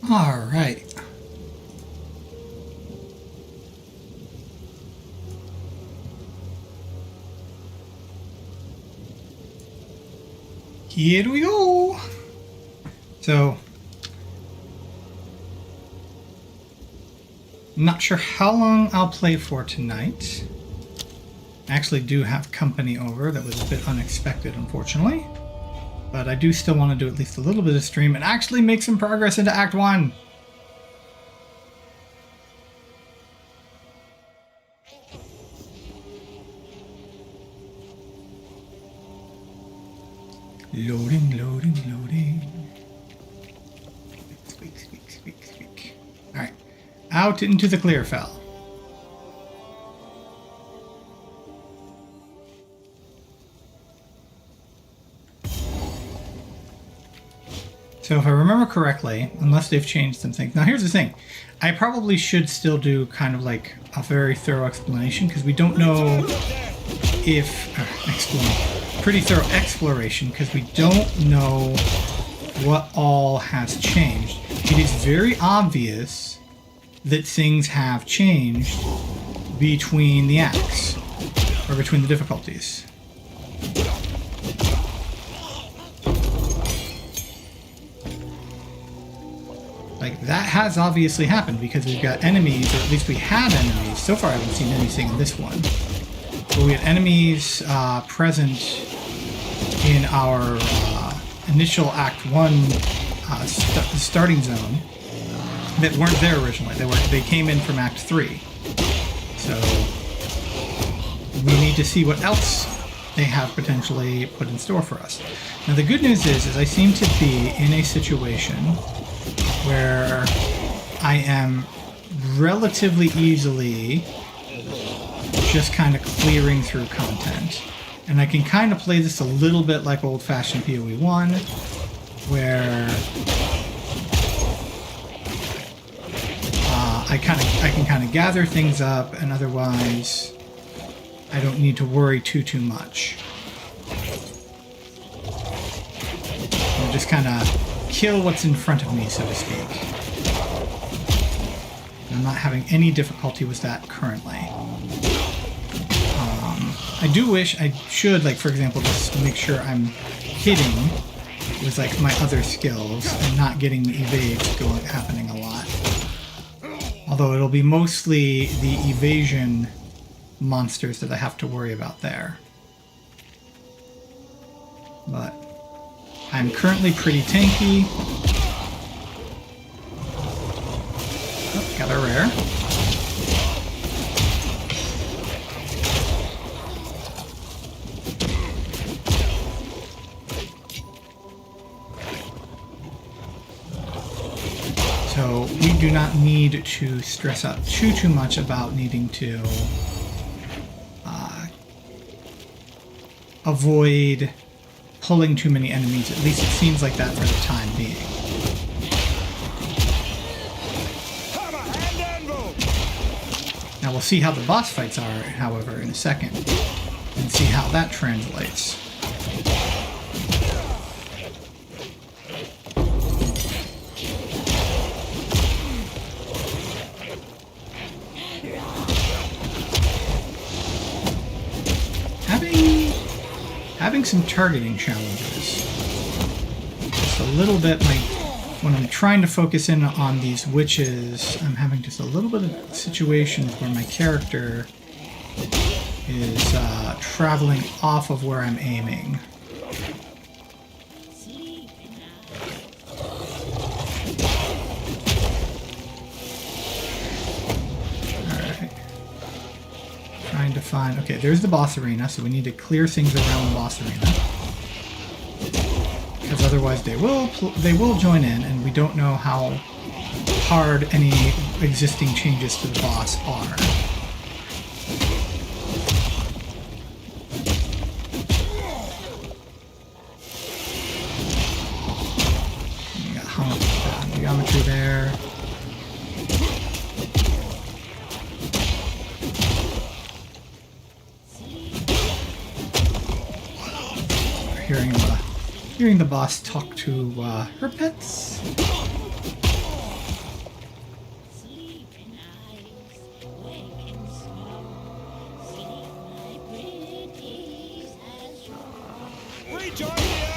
All right. Here we go. So, I'm not sure how long I'll play for tonight. I actually do have company over. That was a bit unexpected, unfortunately. But I do still want to do at least a little bit of stream and actually make some progress into Act 1. Loading, loading, loading. Squeak, squeak, squeak, squeak. Alright. Out into the clear fell. So if I remember correctly, unless they've changed some things. Now here's the thing. I probably should still do kind of like a very thorough explanation because we don't know if... pretty thorough exploration because we don't know what all has changed. It is very obvious that things have changed between the acts, or between the difficulties. Like, that has obviously happened because we've got enemies, or at least we had enemies. So far I haven't seen anything in this one. But we had enemies present in our initial Act 1 starting zone that weren't there originally. They came in from Act 3. So we need to see what else they have potentially put in store for us. Now the good news is I seem to be in a situation where I am relatively easily just kind of clearing through content. And I can kind of play this a little bit like old-fashioned PoE 1, where I can kind of gather things up, and otherwise I don't need to worry too much. I'll just kind of kill what's in front of me, so to speak. I'm not having any difficulty with that currently. I do wish I should, like, for example, just make sure I'm hitting with, like, my other skills and not getting the evades happening a lot. Although it'll be mostly the evasion monsters that I have to worry about there. But I'm currently pretty tanky. Oh, got a rare. So we do not need to stress out too much about needing to avoid pulling too many enemies. At least it seems like that for the time being. Now we'll see how the boss fights are, however, in a second, and see how that translates. Having some targeting challenges. Just a little bit, like, when I'm trying to focus in on these witches, I'm having just a little bit of situations where my character is traveling off of where I'm aiming. To find, okay, there's the boss arena, so we need to clear things around the boss arena, because otherwise they will join in, and we don't know how hard any existing changes to the boss are. You got hung up with the geometry there. Hearing the boss talk to her pets. Join the earth!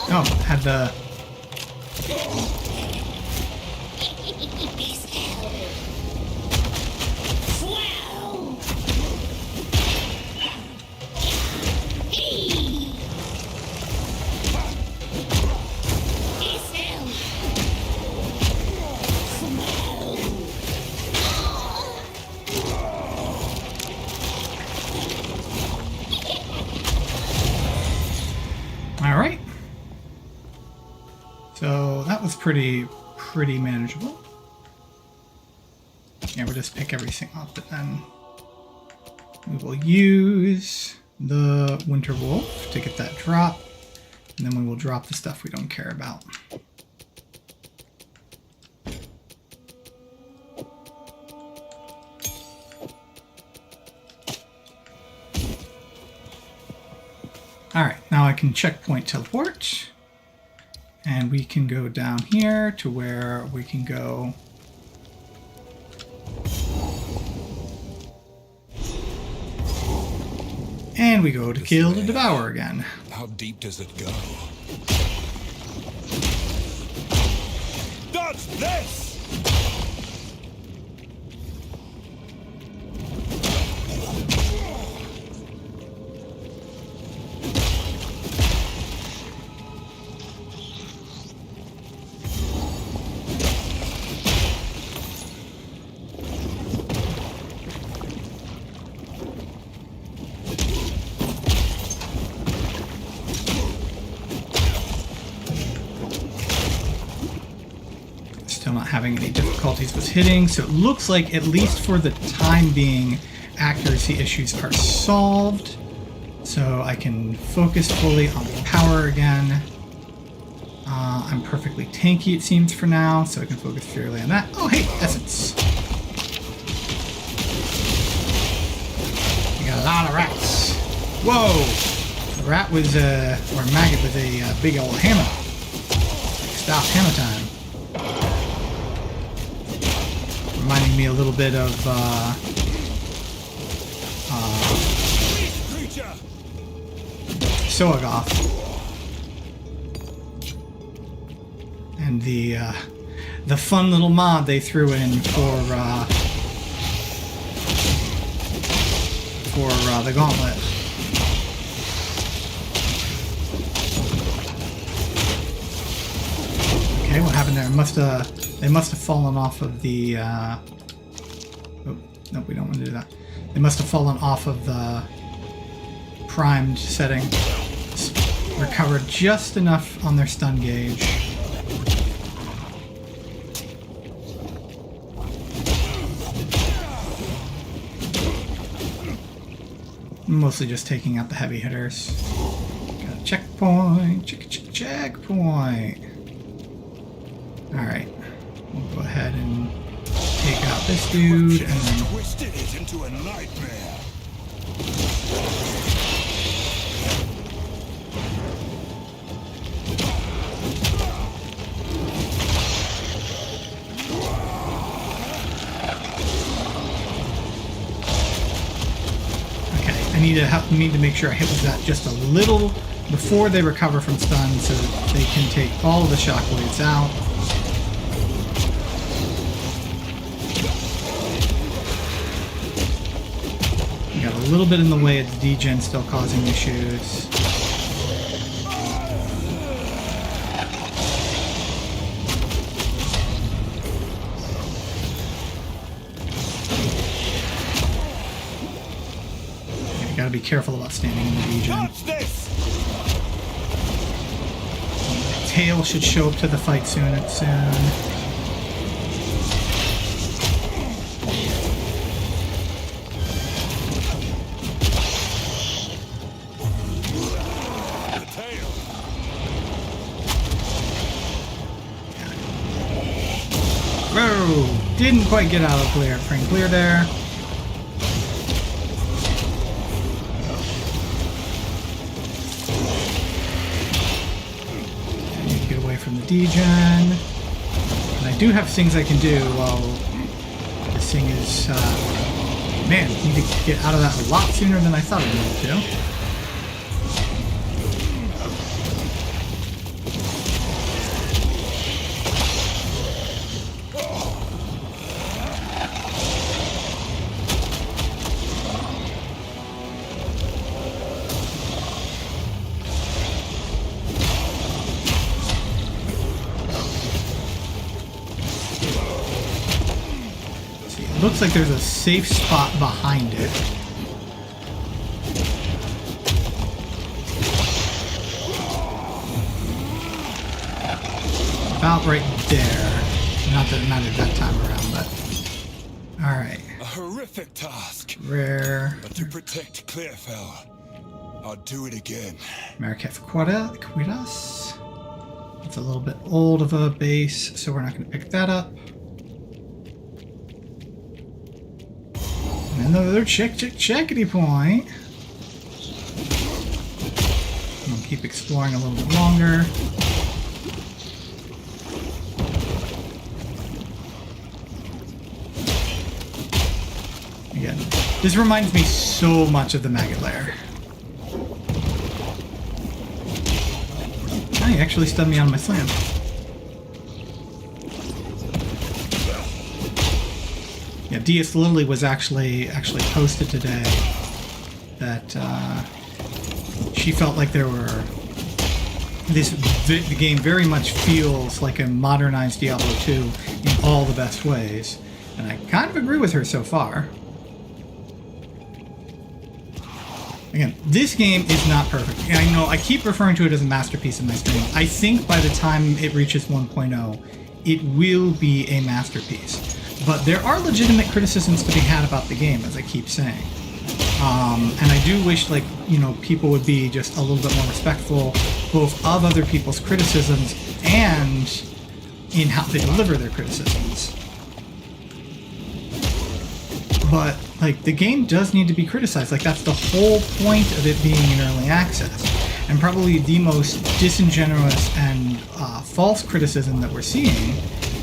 Oh, had the... All right. So that was pretty manageable. Yeah, we'll just pick everything up, but then we will use the Winter Wolf to get that drop, and then we will drop the stuff we don't care about. Alright, now I can checkpoint teleport. And we can go down here to where we can go. And we go to kill the Devourer again. How deep does it go? Dodge this! Still not having any difficulties with hitting, so it looks like, at least for the time being, accuracy issues are solved. So I can focus fully on power again. I'm perfectly tanky, it seems, for now, so I can focus purely on that. Oh, hey, Essence. We got a lot of rats. Whoa! The rat was, or maggot was a big old hammer. Stop hammer time. Reminding me a little bit of Soagoth. And the fun little mod they threw in for the gauntlet. Okay, what happened there? They must have fallen off of the. Oh, no, we don't want to do that. They must have fallen off of the primed setting. Recovered just enough on their stun gauge. Mostly just taking out the heavy hitters. Got a checkpoint. Checkpoint. Alright. We'll go ahead and take out this dude and then. Twisted it into a nightmare. I need to make sure I hit with that just a little before they recover from stun so that they can take all of the shockwaves out. We got a little bit in the way of the degen still causing issues. Gotta be careful about standing in the degen. Tail should show up to the fight soon. Whoa! Didn't quite get out of the frame clear there. I need to get away from the degen. And I do have things I can do while this thing is... man, I need to get out of that a lot sooner than I thought I needed to. Looks like there's a safe spot behind it. About right there. Not that it mattered that time around, but... Alright. A horrific task. Rare. But to protect Clearfell, I'll do it again. Marquette Quidas. It's a little bit old of a base, so we're not going to pick that up. Another checkity point. I'll keep exploring a little bit longer. Again, this reminds me so much of the Maggot Lair. Oh, he actually stunned me on my slam. Yeah, DS Lily was actually posted today that she felt like there were the game very much feels like a modernized Diablo 2 in all the best ways, and I kind of agree with her so far. Again, this game is not perfect. And I know I keep referring to it as a masterpiece in my stream. I think by the time it reaches 1.0, it will be a masterpiece. But there are legitimate criticisms to be had about the game, as I keep saying. And I do wish, like, you know, people would be just a little bit more respectful, both of other people's criticisms and in how they deliver their criticisms. But, like, the game does need to be criticized. Like, that's the whole point of it being in early access. And probably the most disingenuous and false criticism that we're seeing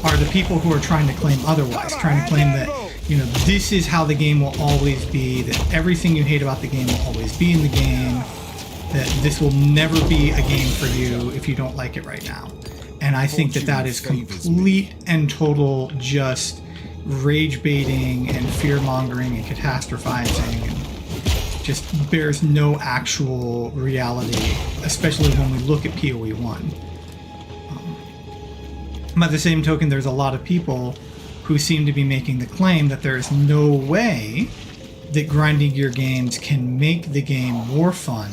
are the people who are trying to claim otherwise, trying to claim that, you know, this is how the game will always be, that everything you hate about the game will always be in the game, that this will never be a game for you if you don't like it right now. And I think that that is complete and total just rage baiting and fear mongering and catastrophizing, and just bears no actual reality, especially when we look at PoE 1. By the same token, there's a lot of people who seem to be making the claim that there is no way that grinding gear games can make the game more fun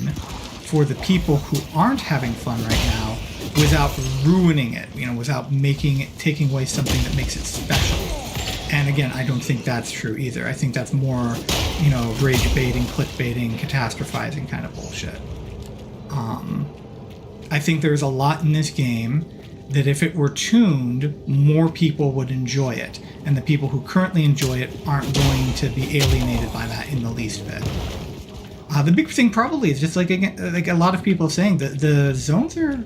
for the people who aren't having fun right now without ruining it, you know, without making it, taking away something that makes it special. And again, I don't think that's true either. I think that's more, you know, rage baiting, clickbaiting, catastrophizing kind of bullshit. I think there's a lot in this game that if it were tuned, more people would enjoy it. And the people who currently enjoy it aren't going to be alienated by that in the least bit. The big thing probably is just like, again, like a lot of people are saying, that the zones are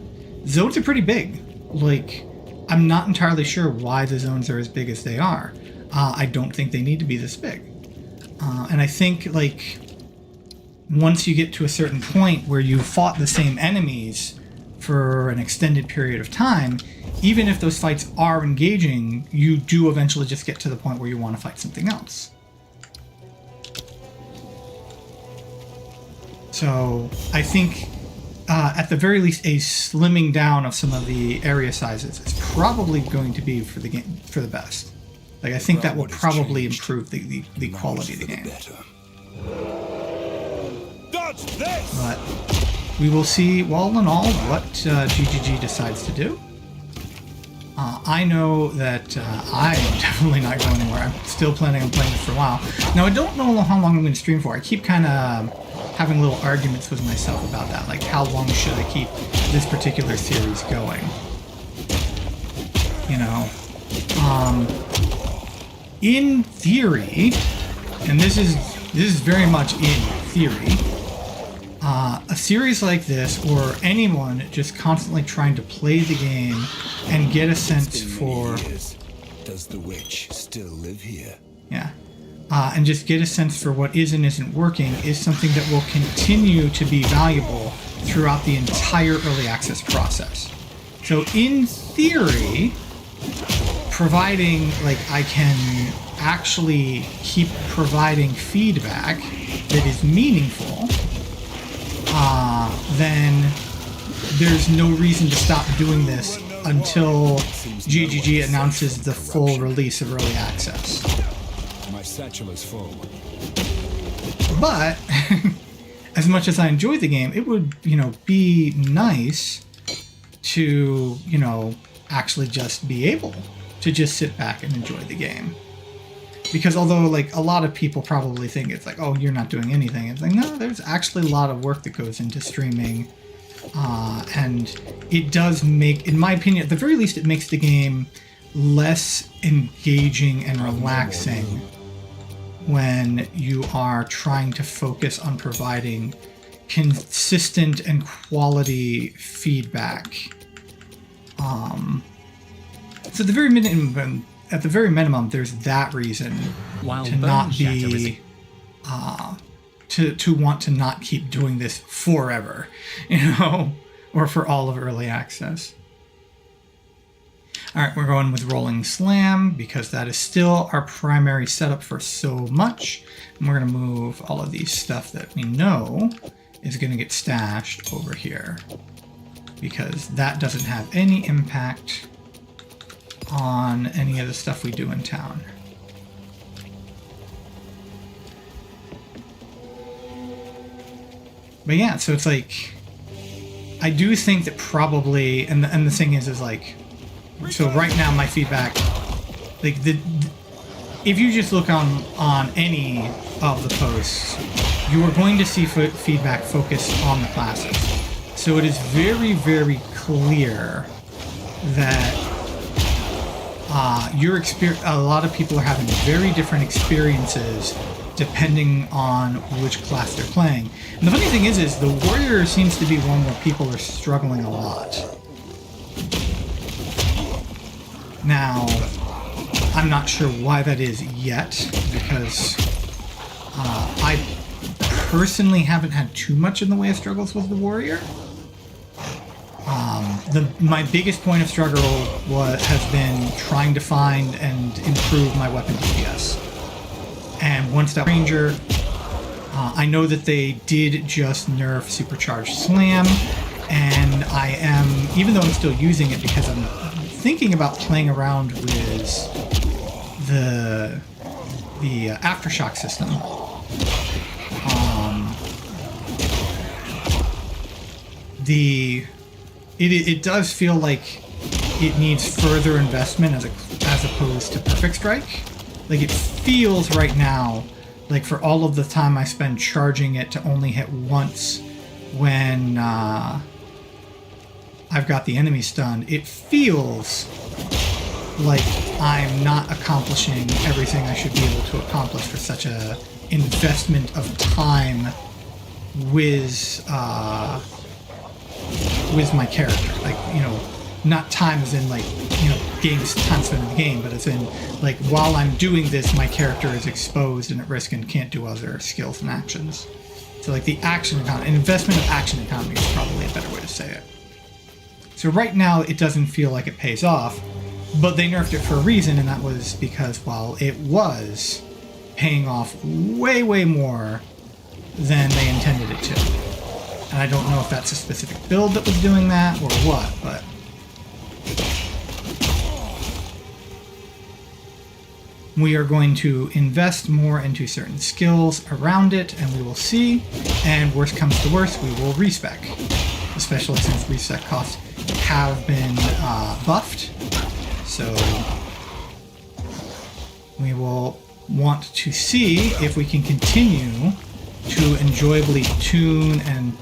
pretty big. Like, I'm not entirely sure why the zones are as big as they are. I don't think they need to be this big. And I think, like, once you get to a certain point where you fought the same enemies for an extended period of time, even if those fights are engaging, you do eventually just get to the point where you want to fight something else. So I think at the very least a slimming down of some of the area sizes is probably going to be for the game for the best. Like, I think that will probably improve the quality of the game. But we will see, all in all, what GGG decides to do. I know that I am definitely not going anywhere. I'm still planning on playing this for a while. Now, I don't know how long I'm going to stream for. I keep kind of having little arguments with myself about that. Like, how long should I keep this particular series going? You know? In theory, and this is very much in theory, a series like this, or anyone just constantly trying to play the game and get a sense for... Does the witch still live here? Yeah. And just get a sense for what is and isn't working is something that will continue to be valuable throughout the entire early access process. So in theory, providing, like, I can actually keep providing feedback that is meaningful, then there's no reason to stop doing this until GGG announces the full release of early access. My satchel is full. But as much as I enjoy the game, it would, be nice to, actually just be able to just sit back and enjoy the game. Because although, like, a lot of people probably think it's like, oh, you're not doing anything. It's like, no, there's actually a lot of work that goes into streaming. And it does make, in my opinion, at the very least, it makes the game less engaging and relaxing when you are trying to focus on providing consistent and quality feedback. So at the very minimum, there's that reason to not be, to want to not keep doing this forever, or for all of early access. All right, we're going with Rolling Slam because that is still our primary setup for so much. And we're going to move all of these stuff that we know is going to get stashed over here because that doesn't have any impact on any of the stuff we do in town. But yeah, so it's like, I do think that probably, and the thing is like, so right now my feedback, like if you just look on any of the posts, you are going to see feedback focused on the classes. So it is very, very clear that a lot of people are having very different experiences depending on which class they're playing. And the funny thing is the warrior seems to be one where people are struggling a lot. Now, I'm not sure why that is yet, because I personally haven't had too much in the way of struggles with the warrior. My biggest point of struggle has been trying to find and improve my weapon DPS. And once that ranger, I know that they did just nerf Supercharged Slam, and I am, even though I'm still using it because I'm thinking about playing around with the Aftershock system. It does feel like it needs further investment as opposed to Perfect Strike. Like, it feels right now like for all of the time I spend charging it to only hit once when I've got the enemy stunned, it feels like I'm not accomplishing everything I should be able to accomplish for such a investment of time with my character. Like, not time as in like, games time spent in the game, but as in like while I'm doing this, my character is exposed and at risk and can't do other skills and actions. So like the action economy, an investment of action economy is probably a better way to say it. So right now it doesn't feel like it pays off, but they nerfed it for a reason, and that was because while it was paying off way, way more than they intended it to. And I don't know if that's a specific build that was doing that or what, but we are going to invest more into certain skills around it, and we will see. And worst comes to worst, we will respec, especially since respec costs have been buffed. So we will want to see if we can continue to enjoyably tune and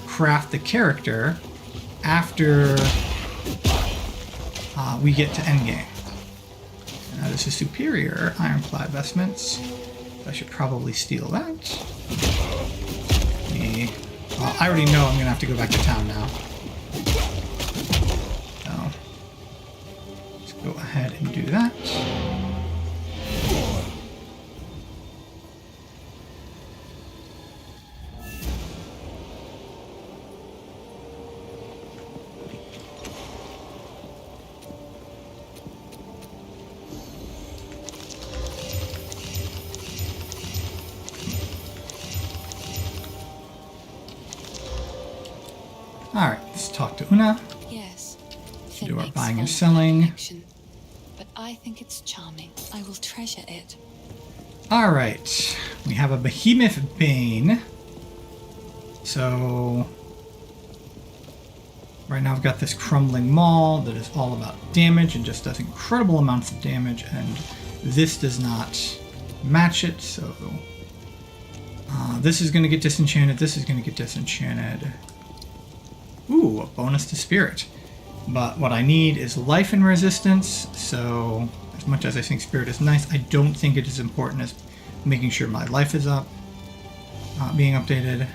craft the character after we get to endgame. Now this is superior ironclad vestments. I should probably steal that. Well, I already know I'm gonna have to go back to town now. So let's go ahead and do that. Alright, let's talk to Una. Yes. Do our Finn buying and makes selling. collection, but I think it's charming. I will treasure it. Alright, we have a Behemoth Bane. So, right now I've got this crumbling maul that is all about damage and just does incredible amounts of damage, and this does not match it, so this is going to get disenchanted, this is going to get disenchanted. Ooh, a bonus to spirit. But what I need is life and resistance, so as much as I think spirit is nice, I don't think it is important as making sure my life is up, being updated.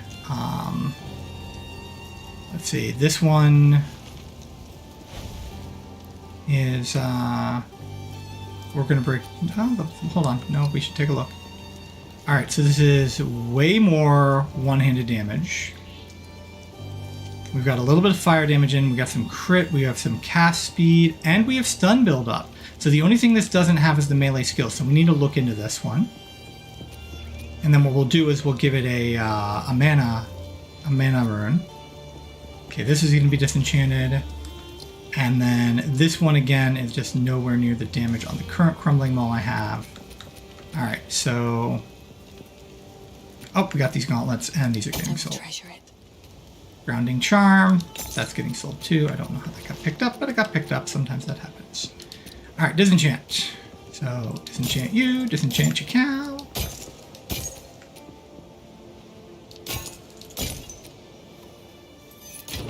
Let's see, this one is, we're gonna break, hold on, no, we should take a look. Alright, so this is way more one-handed damage. We've got a little bit of fire damage in, we got some crit, we have some cast speed, and we have stun build up. So the only thing this doesn't have is the melee skill, so we need to look into this one. And then what we'll do is we'll give it a mana rune. Okay, this is going to be disenchanted. And then this one again is just nowhere near the damage on the current crumbling maul I have. Alright, so... Oh, we got these gauntlets, and these are getting sold. Treasure it. Grounding Charm, that's getting sold too. I don't know how that got picked up, but it got picked up. Sometimes that happens. Alright, disenchant. So, disenchant you, disenchant your cow.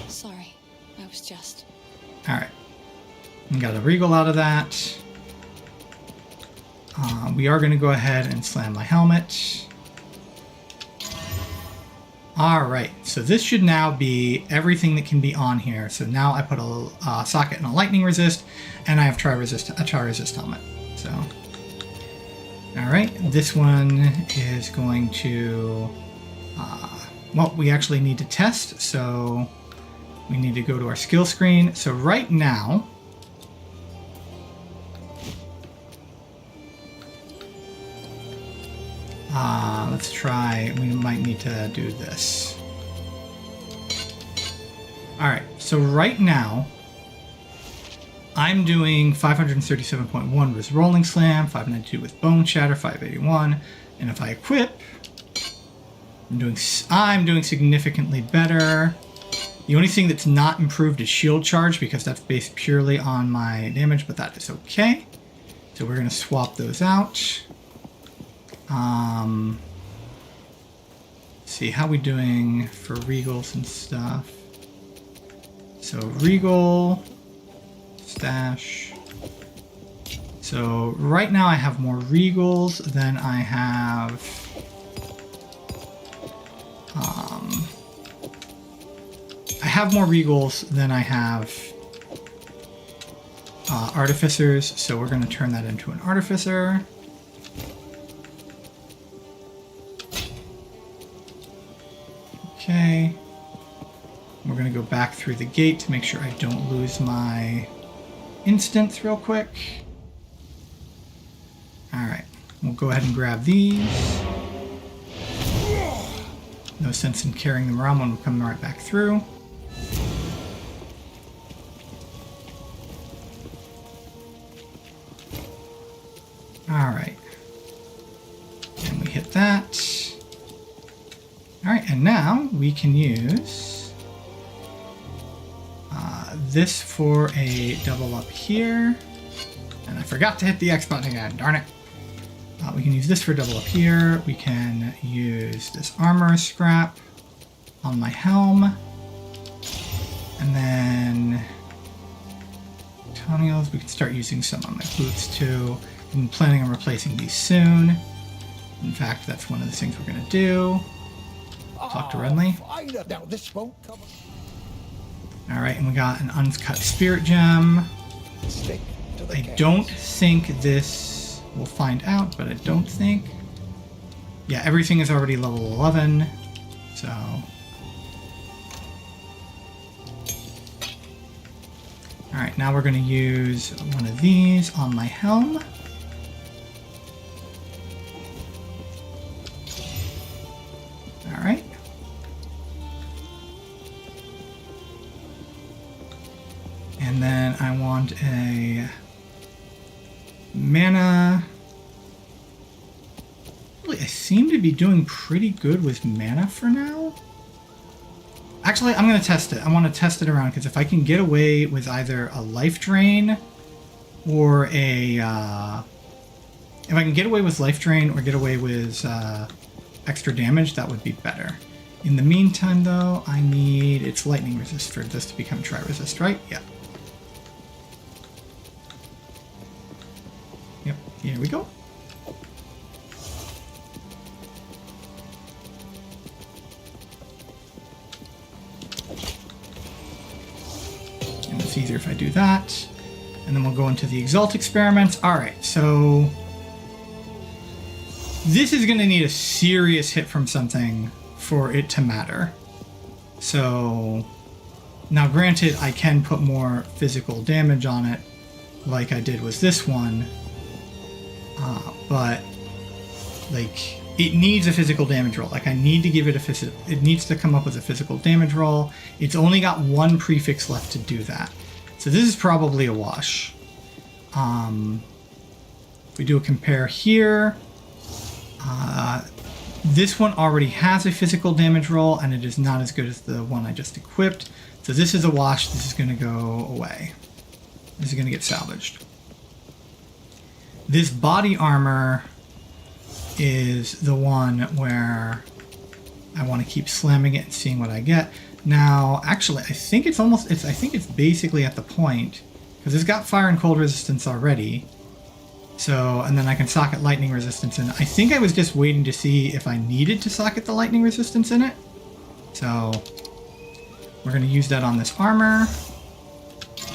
Sorry, I was just... Alright. We got a regal out of that. We are going to go ahead and slam my helmet. Alright, so this should now be everything that can be on here. So now I put a socket and a lightning resist, and I have a tri-resist helmet. So, alright, this one is going to, well, we actually need to test, so we need to go to our skill screen. So right now, let's try, we might need to do this. Alright, so right now, I'm doing 537.1 with Rolling Slam, 592 with Bone Shatter, 581, and if I equip, I'm doing significantly better. The only thing that's not improved is Shield Charge, because that's based purely on my damage, but that is okay. So we're going to swap those out. See how we doing for regals and stuff. So regal, stash. So right now I have more regals than I have. I have more regals than I have artificers. So we're going to turn that into an artificer. Okay, we're going to go back through the gate to make sure I don't lose my instants real quick. Alright, we'll go ahead and grab these. No sense in carrying them around when we're coming right back through. Alright, and we hit that. Alright, and now we can use this for a double up here. And I forgot to hit the X button again, darn it. We can use this for double up here. We can use this armor scrap on my helm. And then Tonios, we can start using some on my boots too. I'm planning on replacing these soon. In fact, that's one of the things we're going to do. Talk to Renly. Now this won't come. Alright, and we got an uncut spirit gem. Stick to the I cans. don't think this... We'll find out, but I don't think... Yeah, everything is already level 11, so... Alright, now we're going to use one of these on my helm. Alright. And then I want a mana. Really, I seem to be doing pretty good with mana for now. Actually, I'm going to test it. I want to test it around because if I can get away with either a life drain or a... if I can get away with life drain or get away with extra damage, that would be better. In the meantime, though, I need its lightning resist for this to become tri-resist, right? Yeah. Yep, here we go. And it's easier if I do that. And then we'll go into the Exalt experiments. Alright, so... This is going to need a serious hit from something for it to matter. So... Now granted, I can put more physical damage on it, like I did with this one. But... Like... It needs a physical damage roll. Like, I need to give it a physical... It needs to come up with a physical damage roll. It's only got one prefix left to do that. So this is probably a wash. If we do a compare here... this one already has a physical damage roll, and it is not as good as the one I just equipped. So this is a wash. This is going to go away. This is going to get salvaged. This body armor is the one where I want to keep slamming it and seeing what I get. Now, actually, I think it's almost... I think it's basically at the point, because it's got fire and cold resistance already. So, and then I can socket lightning resistance in it. I think I was just waiting to see if I needed to socket the lightning resistance in it. So, we're going to use that on this armor.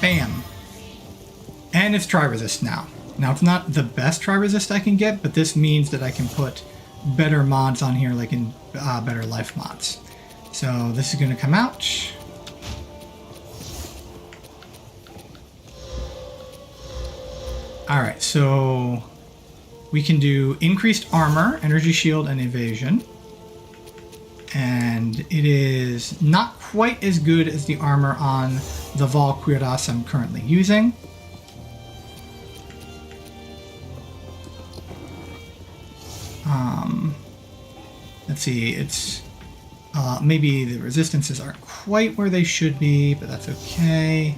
Bam! And it's tri-resist now. Now, it's not the best tri-resist I can get, but this means that I can put better mods on here, like in better life mods. So, this is going to come out. Alright, so we can do increased armor, energy shield, and evasion. And it is not quite as good as the armor on the Val Cuirass I'm currently using. Let's see, it's maybe the resistances aren't quite where they should be, but that's okay.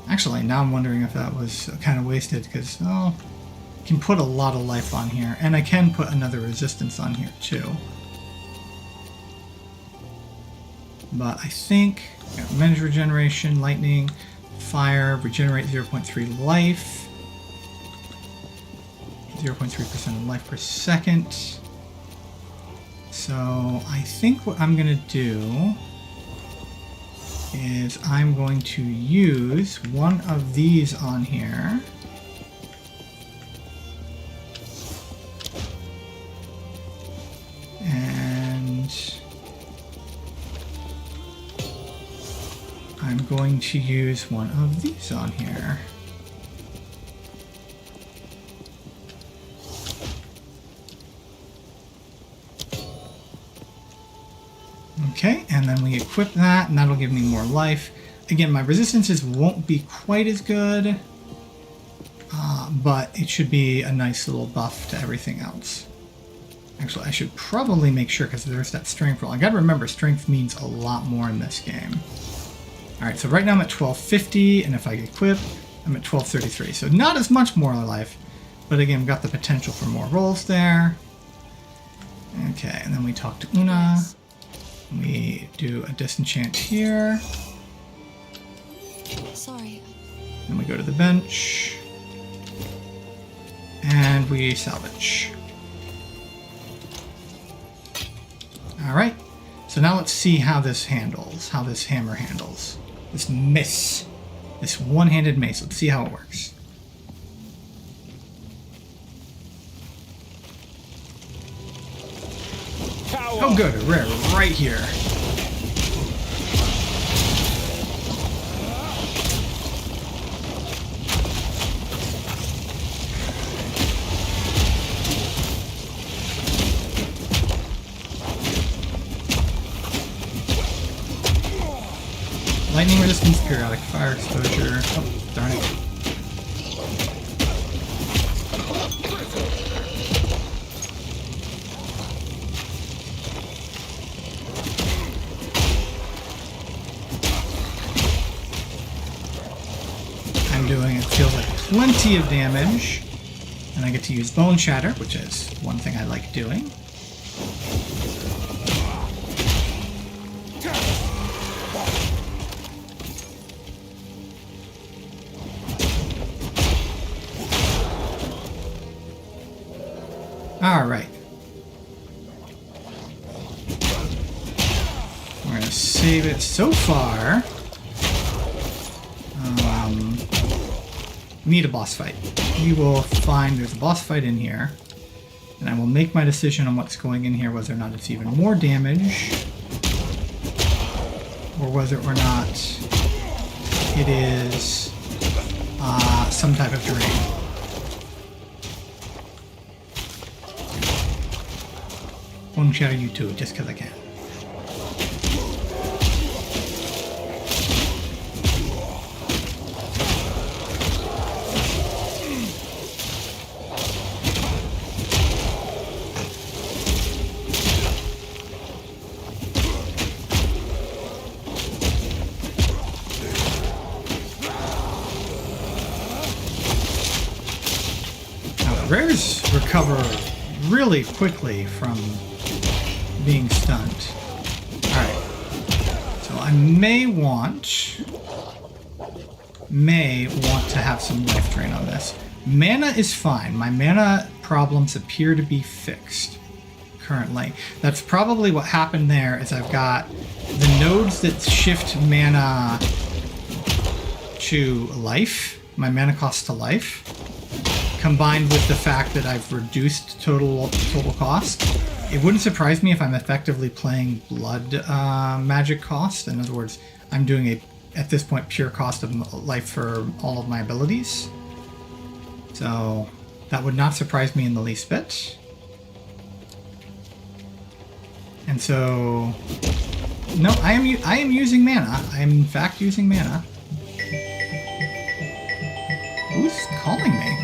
Actually, now I'm wondering if that was kind of wasted, because, oh, I can put a lot of life on here, and I can put another resistance on here, too. But I think, manage regeneration, lightning, fire, regenerate 0.3 life, 0.3% of life per second. So, I think what I'm going to do is I'm going to use one of these on here. And I'm going to use one of these on here. Okay, and then we equip that, and that'll give me more life. Again, my resistances won't be quite as good, but it should be a nice little buff to everything else. Actually, I should probably make sure, because there's that strength roll. I gotta remember, strength means a lot more in this game. Alright, so right now I'm at 1250, and if I equip, I'm at 1233. So not as much more life, but again, we've got the potential for more rolls there. Okay, and then we talk to Una. We do a disenchant here. Sorry. Then we go to the bench. And we salvage. Alright. So now let's see how this handles, how this hammer handles. This mace. This one-handed mace. Let's see how it works. Oh good, rare, right here. Lightning resistance, periodic fire exposure. Oh, darn it. I'm doing, it feels like plenty of damage. And I get to use Bone Shatter, which is one thing I like doing. Alright. We're going to save it. So far, we need a boss fight. We will find there's a boss fight in here, and I will make my decision on what's going in here, whether or not it's even more damage, or whether or not it is some type of terrain. Bone Shatter you too, just because I can. Now, rares recover really quickly from being stunned. Alright. So I may want to have some life drain on this. Mana is fine. My mana problems appear to be fixed currently. That's probably what happened there is I've got the nodes that shift mana to life, my mana cost to life, combined with the fact that I've reduced total cost. It wouldn't surprise me if I'm effectively playing blood magic cost. In other words, I'm doing at this point, pure cost of life for all of my abilities. So that would not surprise me in the least bit. And so, no, I am using mana. I am in fact using mana. Who's calling me?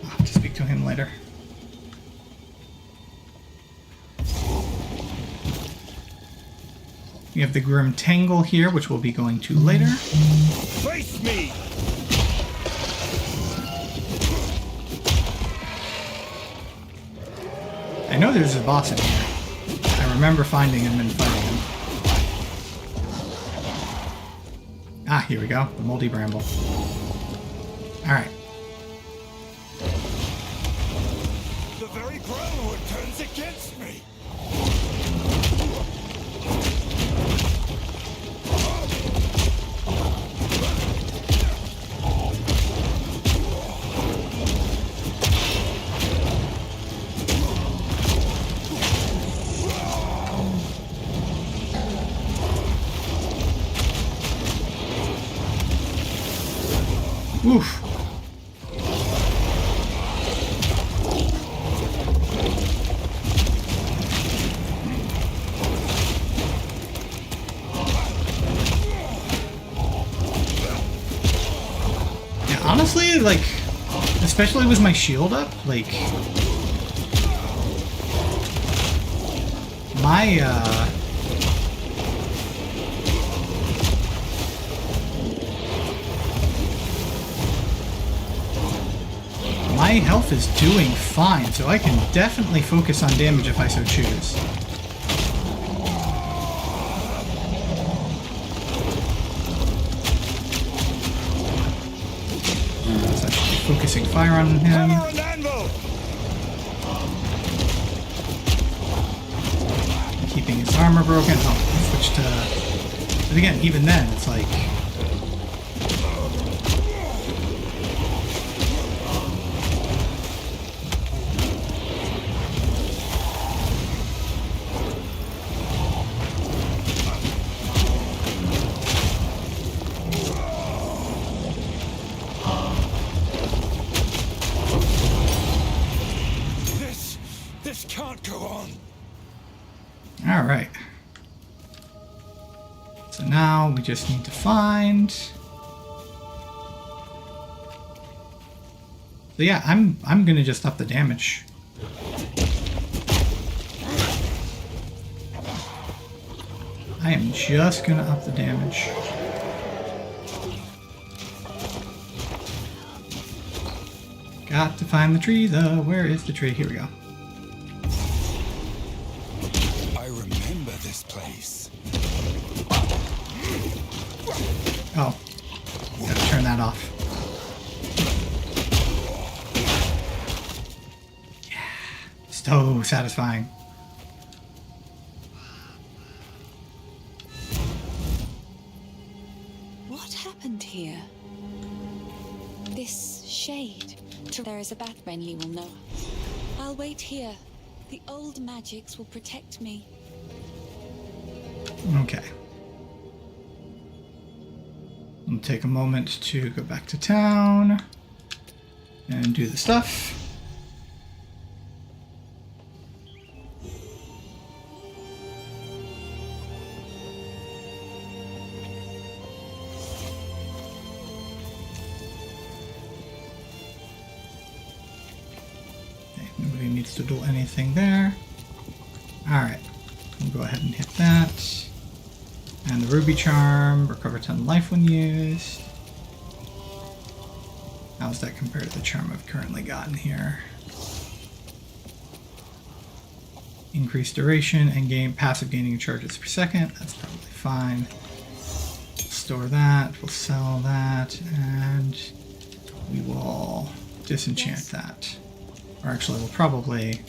I'll have to speak to him later. We have the Grim Tangle here, which we'll be going to later. Face me! I know there's a boss in here. I remember finding him and fighting him. Ah, here we go. The Moldy Bramble. Alright. The very Brotherhood turns against me! Oof. Yeah, honestly, like, especially with my shield up, like, my, my health is doing fine, so I can definitely focus on damage if I so choose. fire on him. Hammer and anvil! Keeping his armor broken. Oh, switch to... But again, even then, it's like... This can't go on. All right. So now we just need to find... So yeah, I'm gonna just up the damage. I am just gonna up the damage. Got to find the tree though. Where is the tree? Here we go. I remember this place. Oh, gotta turn that off. Yeah, so satisfying. What happened here? This shade. There is a bath, Renly will know. I'll wait here. The old magics will protect me. Okay. I'll take a moment to go back to town and do the stuff. Okay, nobody needs to do anything there. Alright, we'll go ahead and hit that. And the Ruby Charm, recover 10 life when used. How does that compare to the charm I've currently gotten here? Increased duration and gain passive gaining charges per second. That's probably fine. Store that, we'll sell that, and we will disenchant that. Or actually, we'll probably...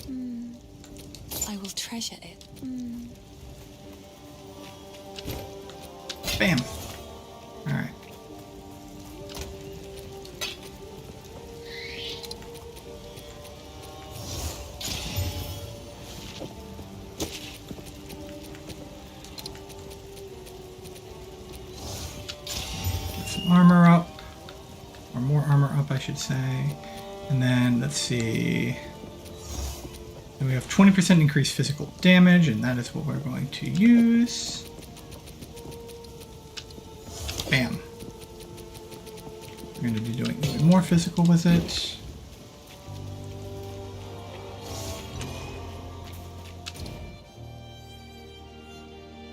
I will treasure it. Bam! Alright. Get some armor up. Or more armor up, I should say. And then, let's see... We have 20% increased physical damage, and that is what we're going to use. Bam. We're going to be doing even more physical with it.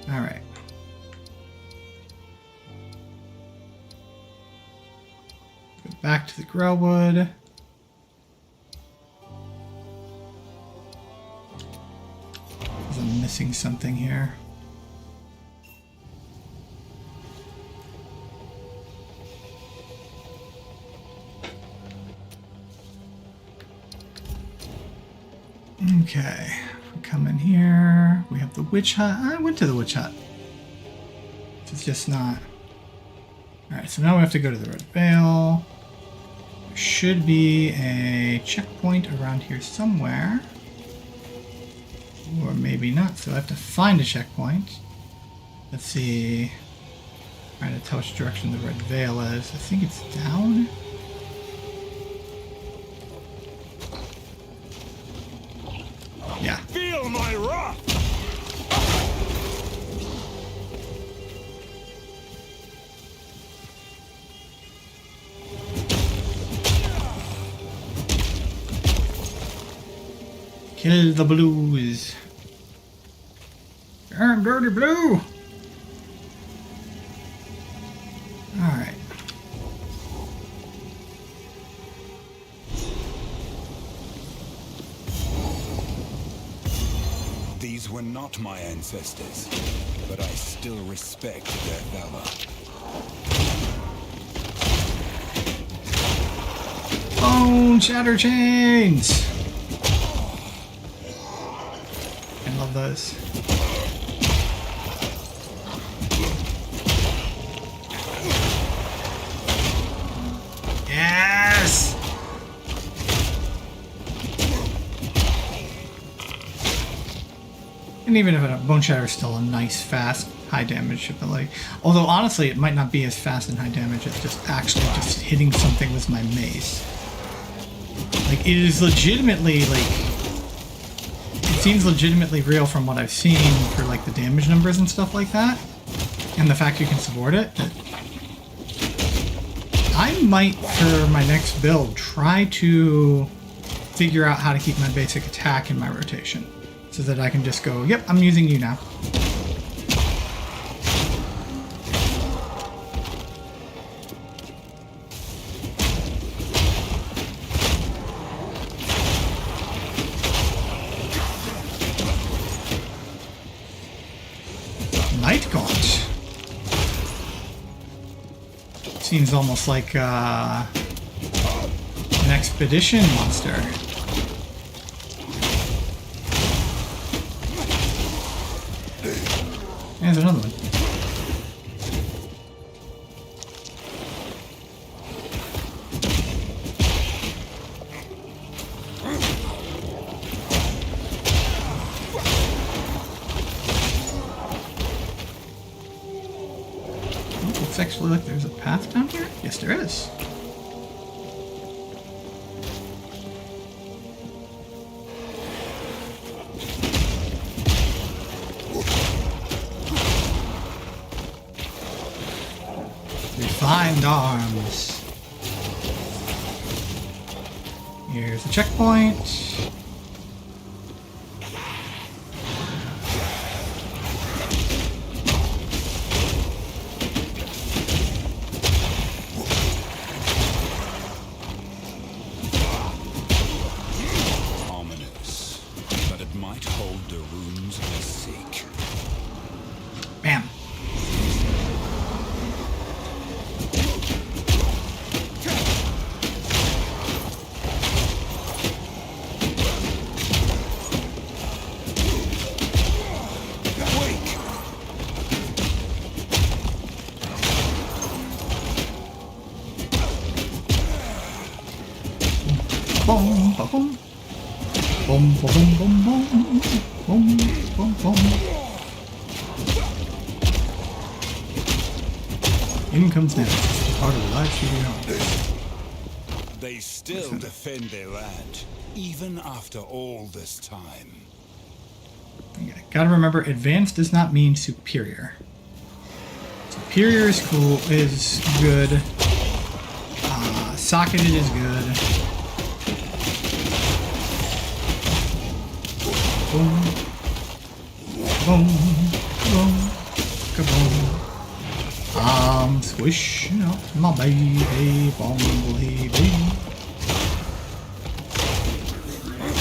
Alright. Go back to the Grellwood. I'm missing something here. Okay, we come in here. We have the witch hut. I went to the witch hut. It's just not. Alright, so now we have to go to the Red Veil. There should be a checkpoint around here somewhere. Or maybe not, so I have to find a checkpoint. Let's see. Trying to tell which direction the Red Veil is. I think it's down. Yeah. Feel my wrath! Kill the blues. Damn dirty blue! Alright. These were not my ancestors, but I still respect their valor. Bone shatter chains. I love those. Yes. And even if a bone shatter is still a nice, fast, high damage ability. Although honestly, it might not be as fast and high damage as just actually just hitting something with my mace. Like, it is legitimately, like, it seems legitimately real from what I've seen for, like, the damage numbers and stuff like that. And the fact you can support it. That I might, for my next build, try to figure out how to keep my basic attack in my rotation. So that I can just go, yep, I'm using you now. Night Gaunt. Seems almost like an expedition monster. There's another one. Oh, looks actually like there's a path down here. Yes, there is. Refined arms. Here's the checkpoint. Ominous, but it might hold the runes I seek. Bam. Boom, boom, boom. Boom, boom, boom, boom, boom, boom, boom. In comes next, part of the live studio. They still defend their land, even after all this time. Okay, gotta remember, advanced does not mean superior. Superior is cool, is good. Socketed is good. Boom, boom, boom, kaboom. I'm swishing up my baby, bumblebee.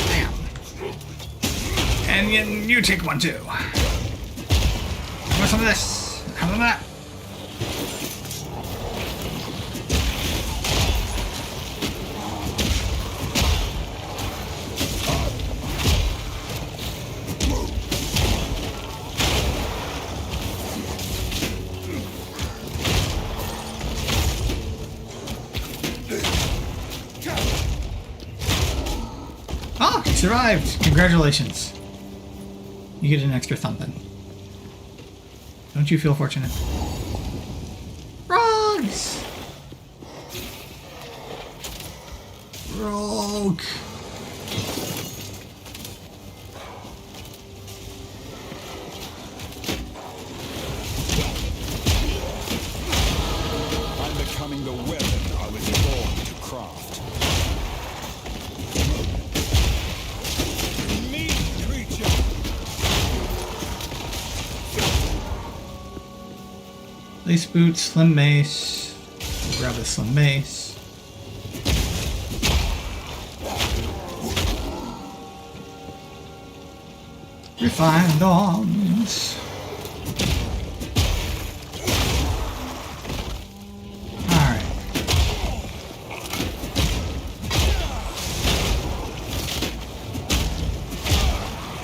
Bam. And you take one too. Have some of this. Have some of that. Oh, you survived! Congratulations. You get an extra thumping. Don't you feel fortunate? Frogs! Rogue! I'm becoming the weapon I was born to craft. Lace boots, slim mace. Grab the slim mace. Refined arms. Alright.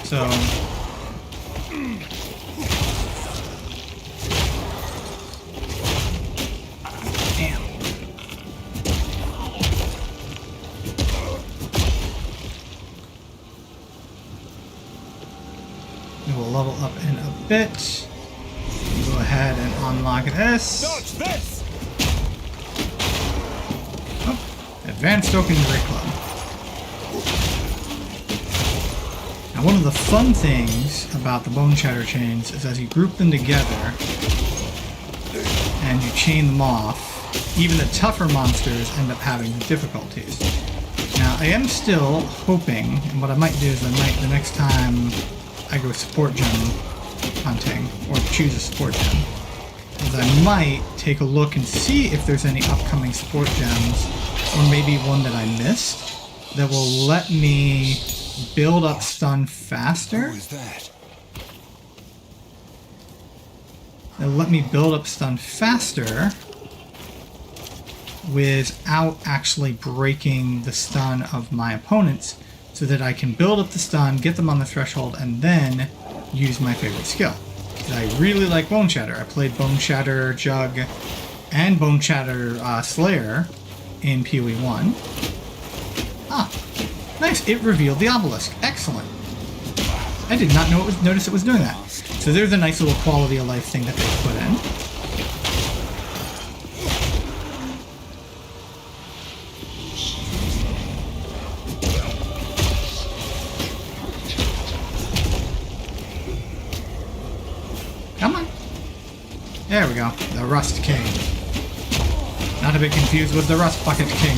So damn. We will level up in a bit. Go ahead and unlock this. Dodge this! Oh, Advanced Weaponry Club. Now, one of the fun things about the Bone Shatter chains is as you group them together and you chain them off, even the tougher monsters end up having difficulties. Now, I am still hoping, and what I might do is I might, the next time I go support gem hunting, or choose a support gem, is I might take a look and see if there's any upcoming support gems, or maybe one that I missed, that will let me build up stun faster. Who is that? That'll let me build up stun faster without actually breaking the stun of my opponents, so that I can build up the stun, get them on the threshold, and then use my favorite skill. Because I really like Bone Shatter. I played Bone Shatter Jug and Bone Shatter Slayer in PoE 1. Ah, nice. It revealed the obelisk. Excellent. I did not notice it was doing that. So there's a nice little quality of life thing that they put in. Come on. There we go. The Rust King. Not to be confused with the Rust Bucket King.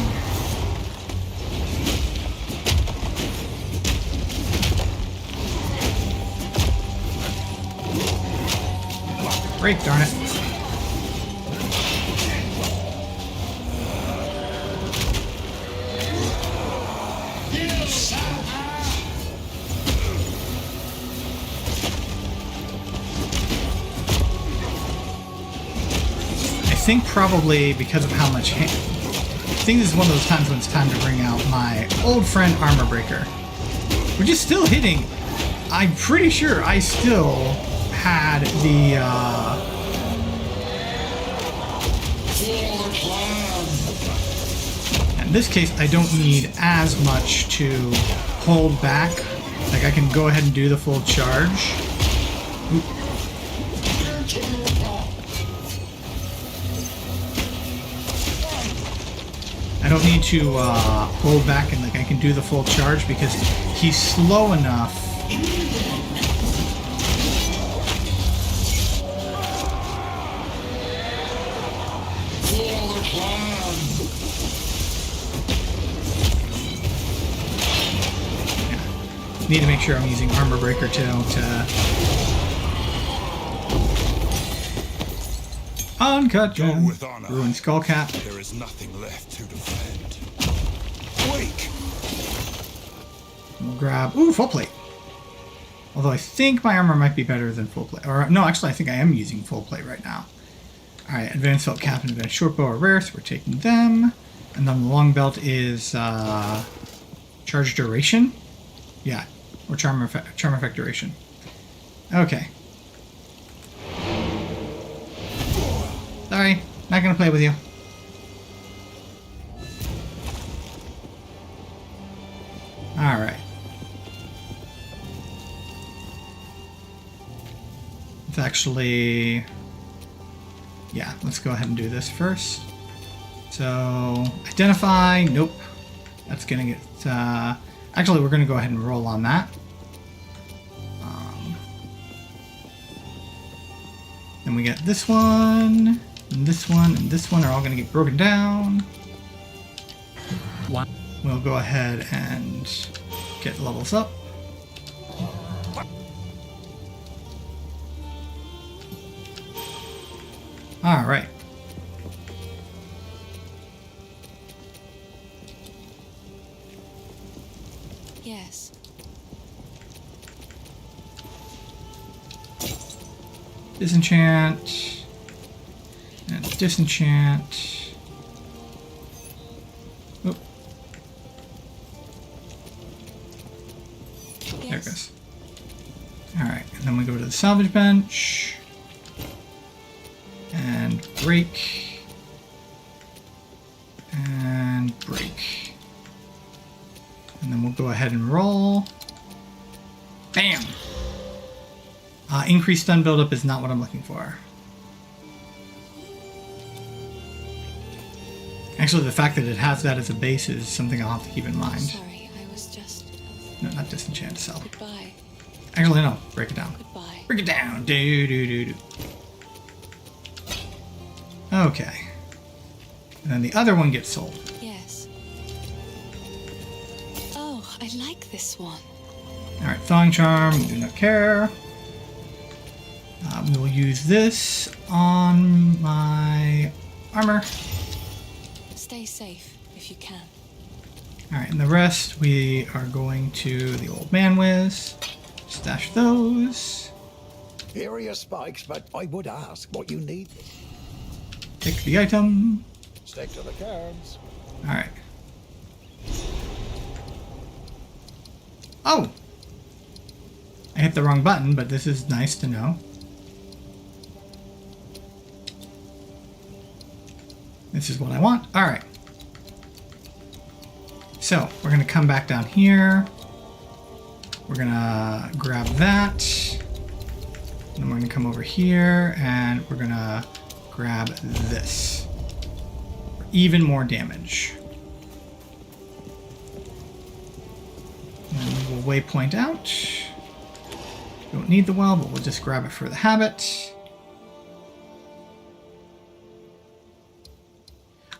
Break, darn it. I think probably because of how much I think this is one of those times when it's time to bring out my old friend Armor Breaker, which is still hitting. I'm pretty sure I still had the in this case I don't need as much to hold back. Like I can go ahead and do the full charge. Oop. I don't need to hold back, and like I can do the full charge because he's slow enough. Need to make sure I'm using Armor Breaker too to uncut gem, with honor. ruin Skullcap. There is nothing left to defend. Wake! We'll grab full plate. Although I think my armor might be better than full plate. Or no, actually I think I am using full plate right now. Alright, advanced felt cap and advanced short bow are rare, so we're taking them. And then the long belt is charge duration. Yeah, or charm effect duration. Okay. Sorry, not gonna play with you. Alright. It's actually... yeah, let's go ahead and do this first. So, identify, nope. That's gonna get... actually, we're gonna go ahead and roll on that. Then we get this one, and this one, and this one are all gonna get broken down. One. We'll go ahead and get levels up. All right. Yes. Disenchant. And disenchant. Oop. There it Yes. goes. the salvage bench. And break. And break. And then we'll go ahead and roll. Bam! Increased stun buildup is not what I'm looking for. Actually, the fact that it has that as a base is something I'll have to keep in mind. Sorry, I was just... No, not disenchant, sell. Goodbye. Actually, no. Break it down. Goodbye. Break it down. Do. Okay. And then the other one gets sold. Yes. Oh, I like this one. Alright, Thawing Charm. We do not care. We will use this on my armor. Stay safe if you can. Alright, and the rest we are going to the old man whiz. Stash those. Here are your spikes, but I would ask what you need. Pick the item. Stick to the cards. Alright. Oh! I hit the wrong button, but this is nice to know. This is what I want. Alright. So, we're going to come back down here. We're going to grab that. And then we're going to come over here, and we're going to grab this. For even more damage. And then we will waypoint out. Don't need the well, but we'll just grab it for the habit.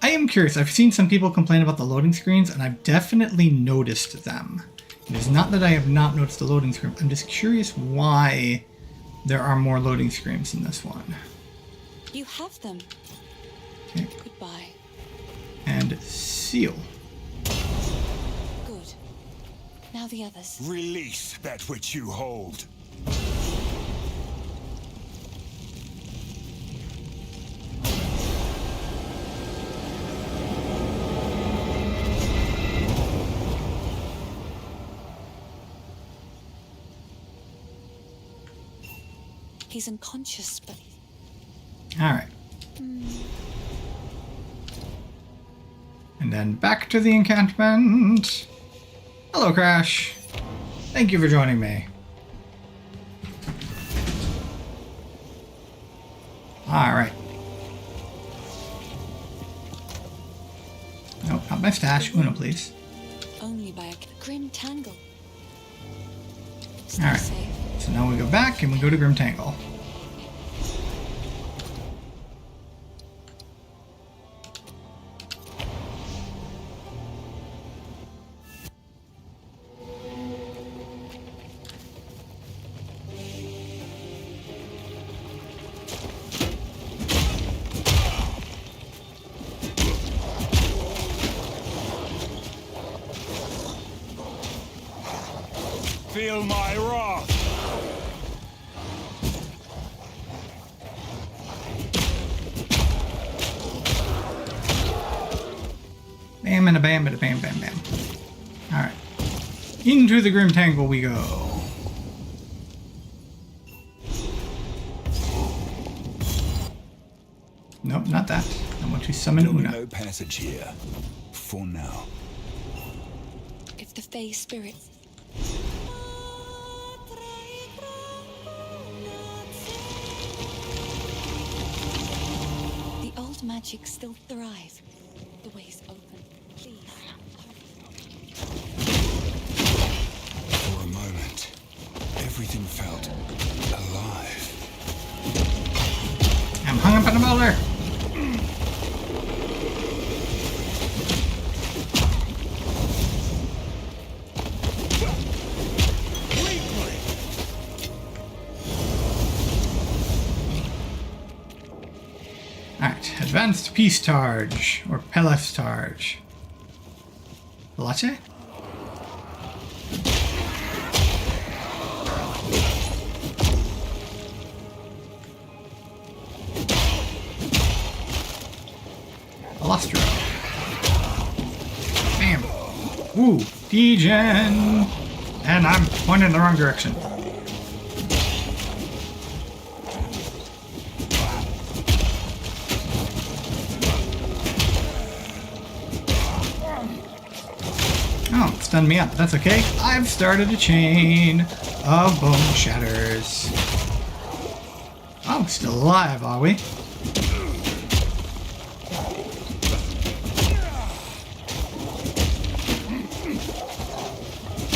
I am curious. I've seen some people complain about the loading screens, and I've definitely noticed them. It is not that I have not noticed the loading screen. I'm just curious why there are more loading screens in this one. You have them. Okay. Goodbye. And seal. Good. Now the others. Release that which you hold. He's unconscious, but... Alright. And then back to the encampment. Hello, Crash. Thank you for joining me. Alright. Nope, not my stash. Uno, please. Only by a grim tangle. Stay Alright. safe. So now we go back and we go to Grim Tangle. Feel my wrath. Bam and a bam and a bam bam bam. Alright. Into the Grim Tangle we go. Nope, not that. I want to summon Una. No passage here. For now. If the Fey spirits... The old magic still thrive. The way's open. Please. For a moment, everything felt alive. I'm hung up on a boulder. Alright, advanced peace charge, or Pelef charge. Pelache? Alastro. Bam. Ooh, Degen. And I'm pointing in the wrong direction. stunned me up. That's okay. I've started a chain of bone shatters. Oh, still alive, are we?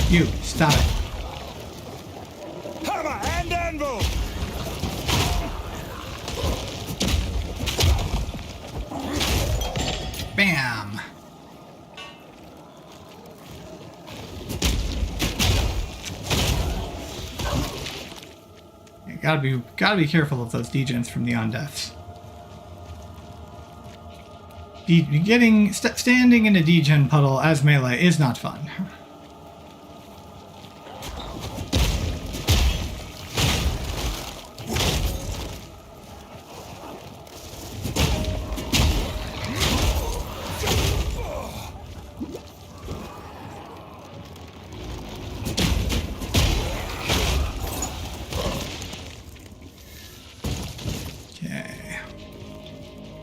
You, stop it. Hammer and anvil! Bam! You gotta be careful of those degens from the undeaths. Standing in a degen puddle as melee is not fun.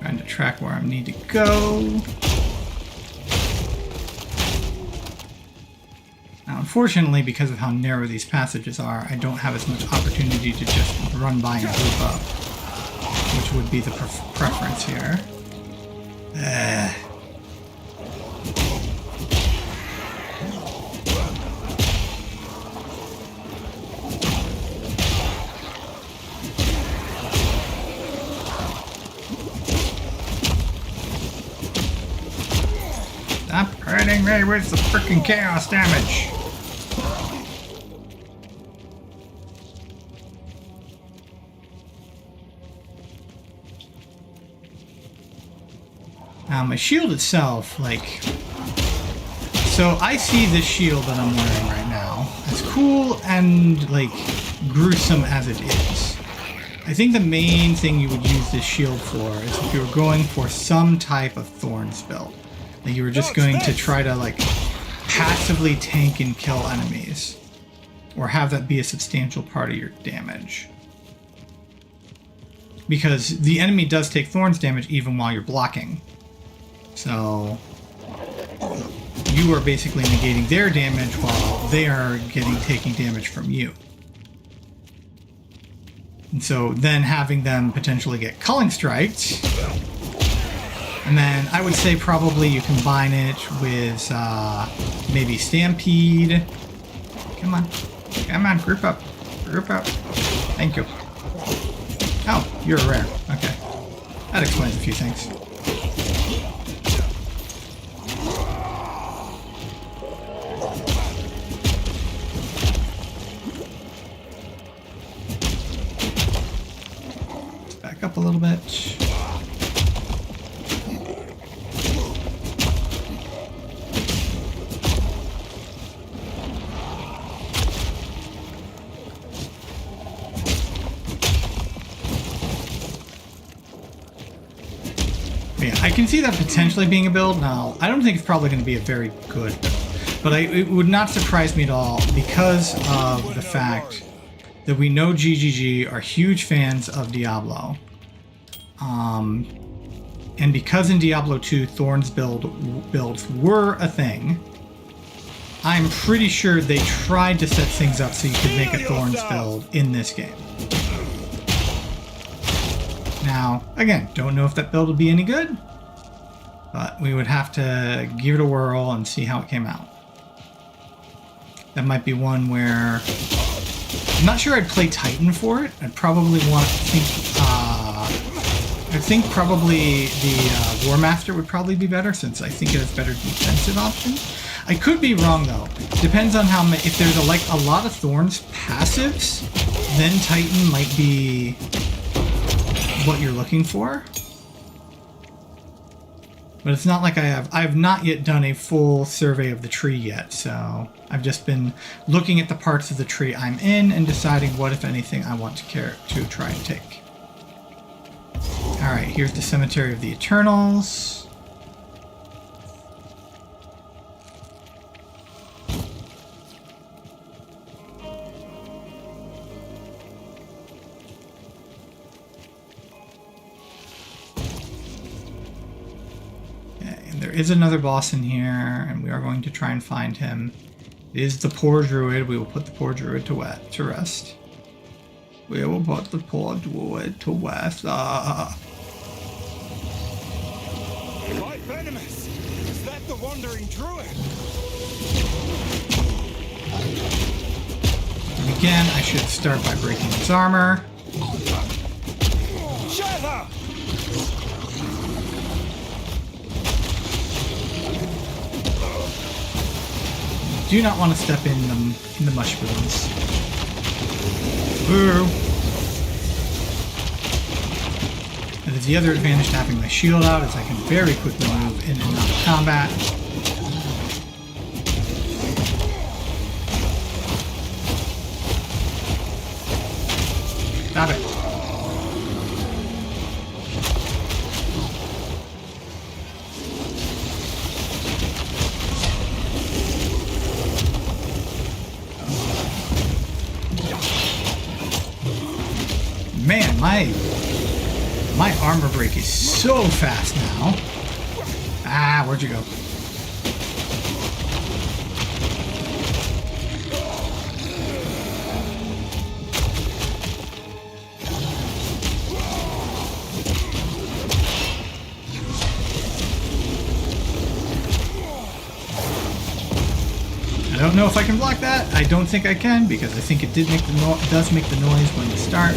Trying to track where I need to go. Now, unfortunately, because of how narrow these passages are, I don't have as much opportunity to just run by and group up, which would be the preference here. Stop hurting me with the freaking chaos damage! Now my shield itself, like... So I see this shield that I'm wearing right now as cool and, like, gruesome as it is. I think the main thing you would use this shield for is if you were going for some type of thorns build. Like you were just going to try to like passively tank and kill enemies, or have that be a substantial part of your damage. Because the enemy does take thorns damage even while you're blocking. So you are basically negating their damage while they are taking damage from you. And so then having them potentially get culling strikes. And then I would say probably you combine it with maybe Stampede. Come on. Come on, group up. Group up. Thank you. Oh, you're rare. Okay. That explains a few things. Let's back up a little bit. Yeah, I can see that potentially being a build. Now, I don't think it's probably going to be a very good build, but it would not surprise me at all because of the fact that we know GGG are huge fans of Diablo. And because in Diablo 2 Thorns builds were a thing, I'm pretty sure they tried to set things up so you could make a Thorns build in this game. Now, again, don't know if that build will be any good, but we would have to give it a whirl and see how it came out. That might be one where I'm not sure I'd play Titan for it. I'd probably want to think. I think probably the Warmaster would probably be better since I think it has better defensive options. I could be wrong though. Depends on how many. If there's a lot of Thorns passives, then Titan might be what you're looking for. But it's not like I have not yet done a full survey of the tree yet, so I've just been looking at the parts of the tree I'm in and deciding what, if anything, I want to try and take. Alright, here's the Cemetery of the Eternals. Okay. And there is another boss in here, and we are going to try and find him. It is the poor druid. We will put the poor druid to rest. We will put the poor druid to rest. Quite venomous. Is that the wandering druid? And again, I should start by breaking his armor. Shut up! Do not want to step in the mushrooms. Boo! That is the other advantage to having my shield out, is I can very quickly move in and out of combat. Stop it. Man, my armor break is so fast now. Ah, where'd you go? I don't know if I can block that. I don't think I can, because I think it does make the noise when you start.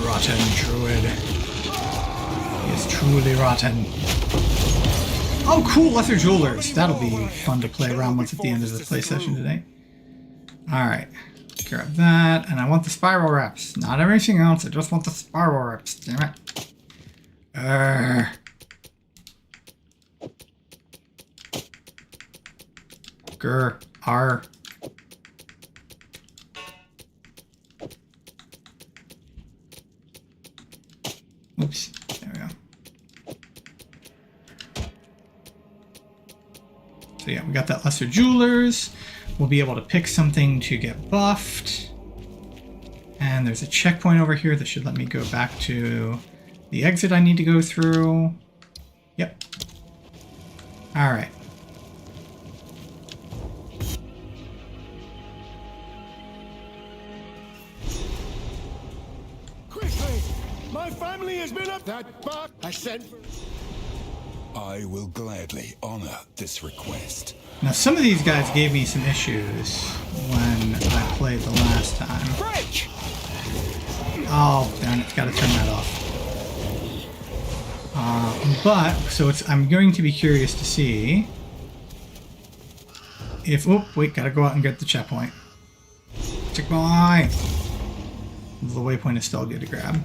Rotten druid. He is truly rotten. Oh, cool! Lesser Jewelers. That'll be fun to play around once at the end of the play session today. Alright. Grab that. And I want the spiral reps. Not everything else. I just want the spiral reps. Damn it. Grr. R. Oops, there we go. So yeah, we got that Lesser Jewelers. We'll be able to pick something to get buffed. And there's a checkpoint over here that should let me go back to the exit I need to go through. Yep. Alright. My family has been up that buck I sent for. I will gladly honor this request. Now some of these guys gave me some issues when I played the last time. Break! Oh, darn it, gotta turn that off. I'm going to be curious to see if, oh, wait, gotta go out and get the checkpoint. Checkpoint! The waypoint is still good to grab.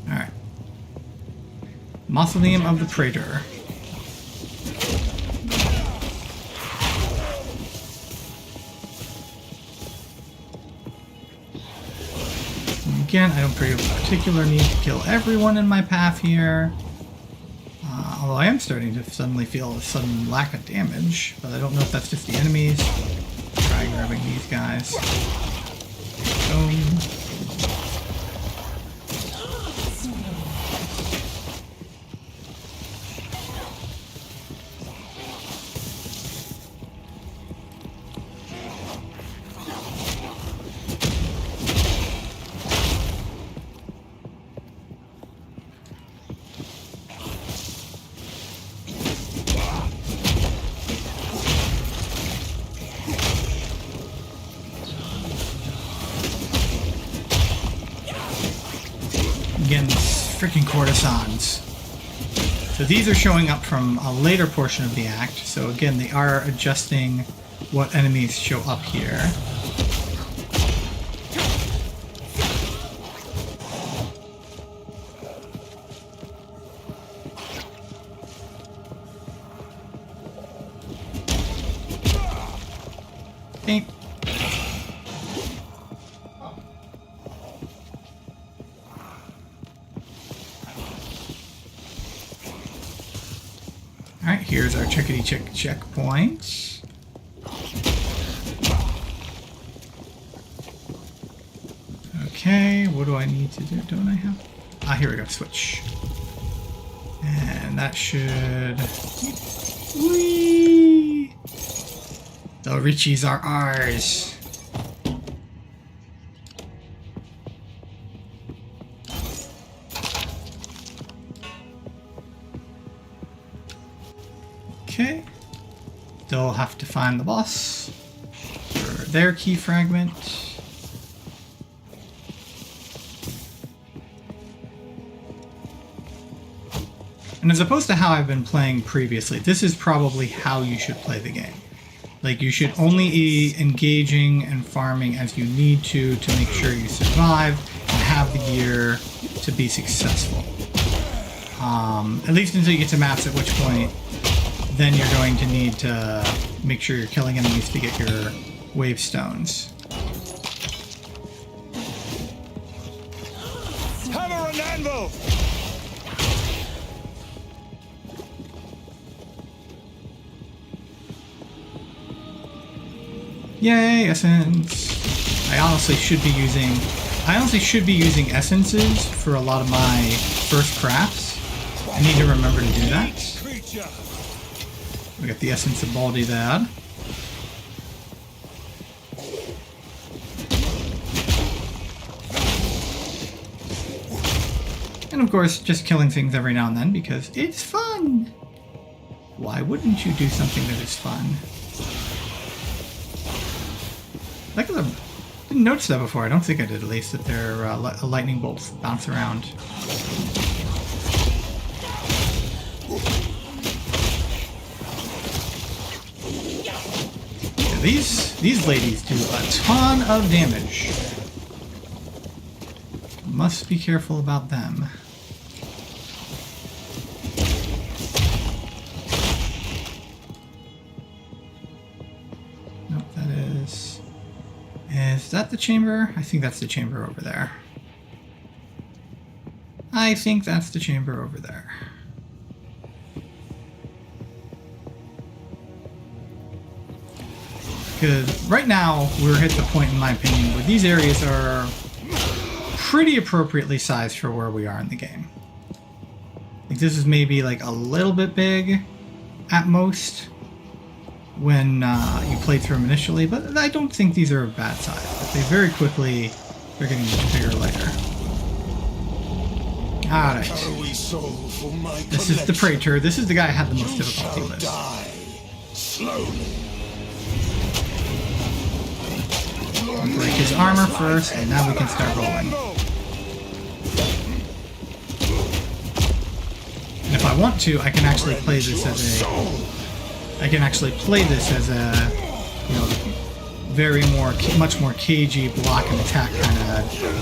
Alright. Mausoleum of the Praetor. Again, I don't particularly need to kill everyone in my path here. Although I am starting to suddenly feel a sudden lack of damage, but I don't know if that's just the enemies. Try grabbing these guys. Boom. Again, freaking courtesans. So these are showing up from a later portion of the act. So again, they are adjusting what enemies show up here. Okay. Alright, here's our checkity-check checkpoint. Okay, what do I need to do? Don't I have... Ah, here we go, switch. And that should... Whee! The Richies are ours. Okay. They'll have to find the boss for their key fragment. And as opposed to how I've been playing previously, this is probably how you should play the game. Like, you should only be engaging and farming as you need to make sure you survive and have the gear to be successful. At least until you get to maps, at which point then you're going to need to make sure you're killing enemies to get your wave stones. Hammer and anvil! Yay, essence! I honestly should be using essences for a lot of my first crafts. I need to remember to do that. We got the essence of Baldy Dad. And of course, just killing things every now and then because it's fun! Why wouldn't you do something that is fun? Like, I didn't notice that before. I don't think I did, at least, that their lightning bolts bounce around. Yeah, these ladies do a ton of damage. Must be careful about them. Nope, that is... Is that the chamber? I think that's the chamber over there. I think that's the chamber over there. Because right now, we're at the point, in my opinion, where these areas are pretty appropriately sized for where we are in the game. Like, this is maybe like a little bit big at most when you played through them initially, but I don't think these are a bad size. But they very quickly are getting much bigger later. Alright. This is the Praetor. This is the guy I had the most difficulty with. Break his armor first, and now we can start rolling. And if I want to, I can actually play this as a, you know, much more cagey block and attack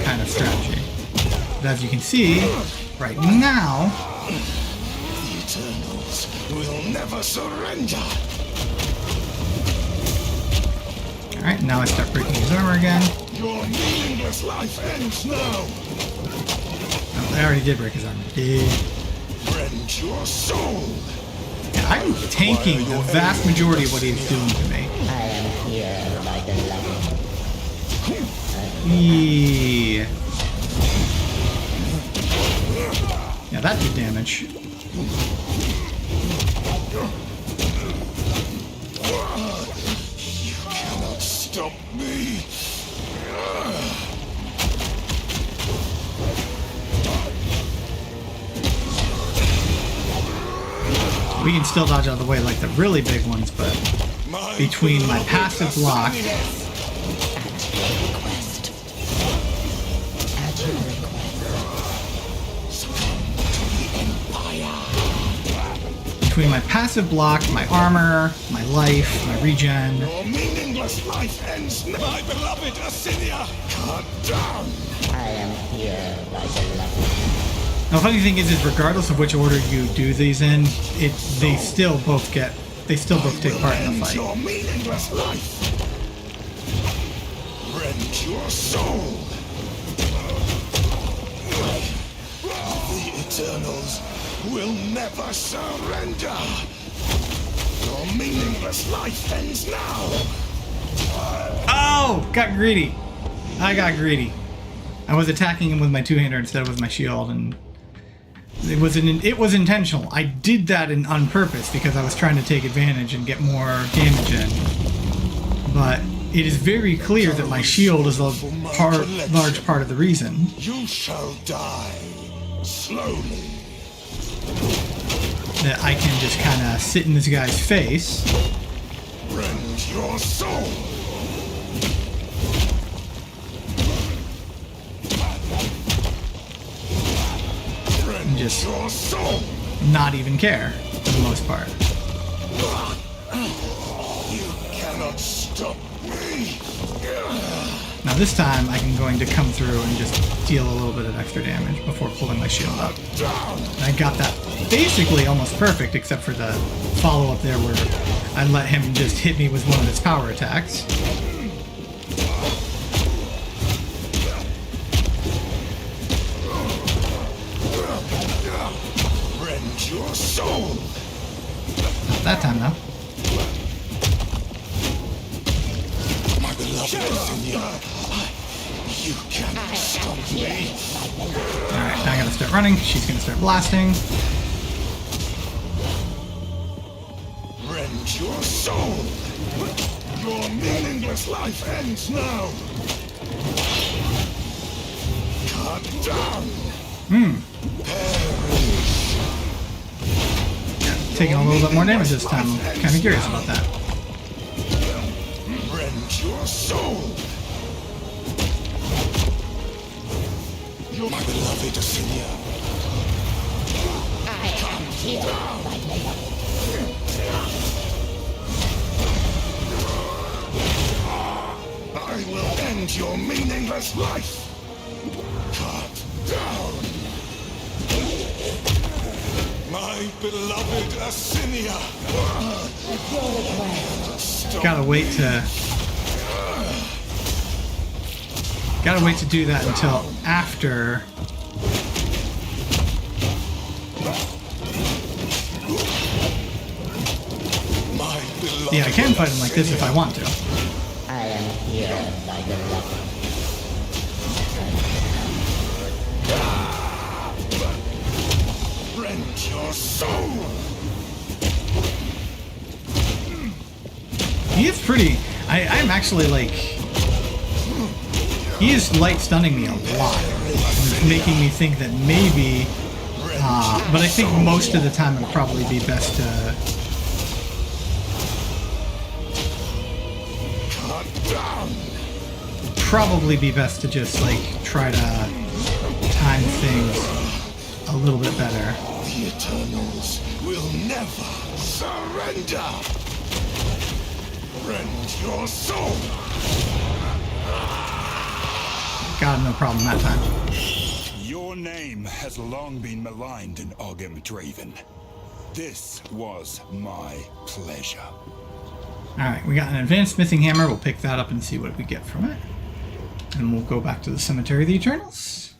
kind of strategy. But as you can see, right now, The Eternals will never surrender. Alright, now I start breaking his armor again. Your meaningless life ends now. Oh, I already did break his armor. Rend your soul. Yeah, I'm tanking the vast majority of what he's doing to me. I am here by the light. Yeah, that did damage. You cannot stop me. We can still dodge out of the way like the really big ones, but between my passive block my armor, my life, my regen. Your meaningless life ends now. My beloved Asinia. Cut down. I am here by the light. Now, the funny thing is regardless of which order you do these in, they still both take part in the fight. Your meaningless life. Rend your soul. The Eternals will never surrender. Your meaningless life ends now. Oh! Got greedy. I got greedy. I was attacking him with my two-hander instead of with my shield, and it was intentional. I did that on purpose because I was trying to take advantage and get more damage in. But it is very clear that my shield is a large part of the reason. You shall die slowly. That I can just kind of sit in this guy's face. Rend your soul. Rend Just your soul. not even care for the most part. You cannot stop me. Now this time I'm going to come through and just deal a little bit of extra damage before pulling my shield up. And I got that basically almost perfect, except for the follow-up there where I let him just hit me with one of his power attacks. Rend your soul. Not that time though. My beloved Exile. You cannot stop me. Alright, now I gotta start running. She's gonna start blasting. Rend your soul. Your meaningless life ends now. Cut down. Perish. Taking a little bit more damage this time. I'm kind of curious about that. Rend your soul. You're my beloved Asinia. I am here, my beloved. I will end your meaningless life. Cut down. My beloved Asinia. Gotta wait to do that until after. My beloved Yeah, I can fight him like this if I want to. I am here, my beloved. Rend your soul. He is pretty. I'm actually like. He is light stunning me a lot. It's making me think that maybe. But I think most of the time it'd probably be best to. Cut down. Probably be best to just like try to time things a little bit better. The Eternals will never surrender. Rend your soul. Got him, no problem that time. Your name has long been maligned in Ogem Draven. This was my pleasure. Alright, we got an advanced smithing hammer. We'll pick that up and see what we get from it. And we'll go back to the Cemetery of the Eternals.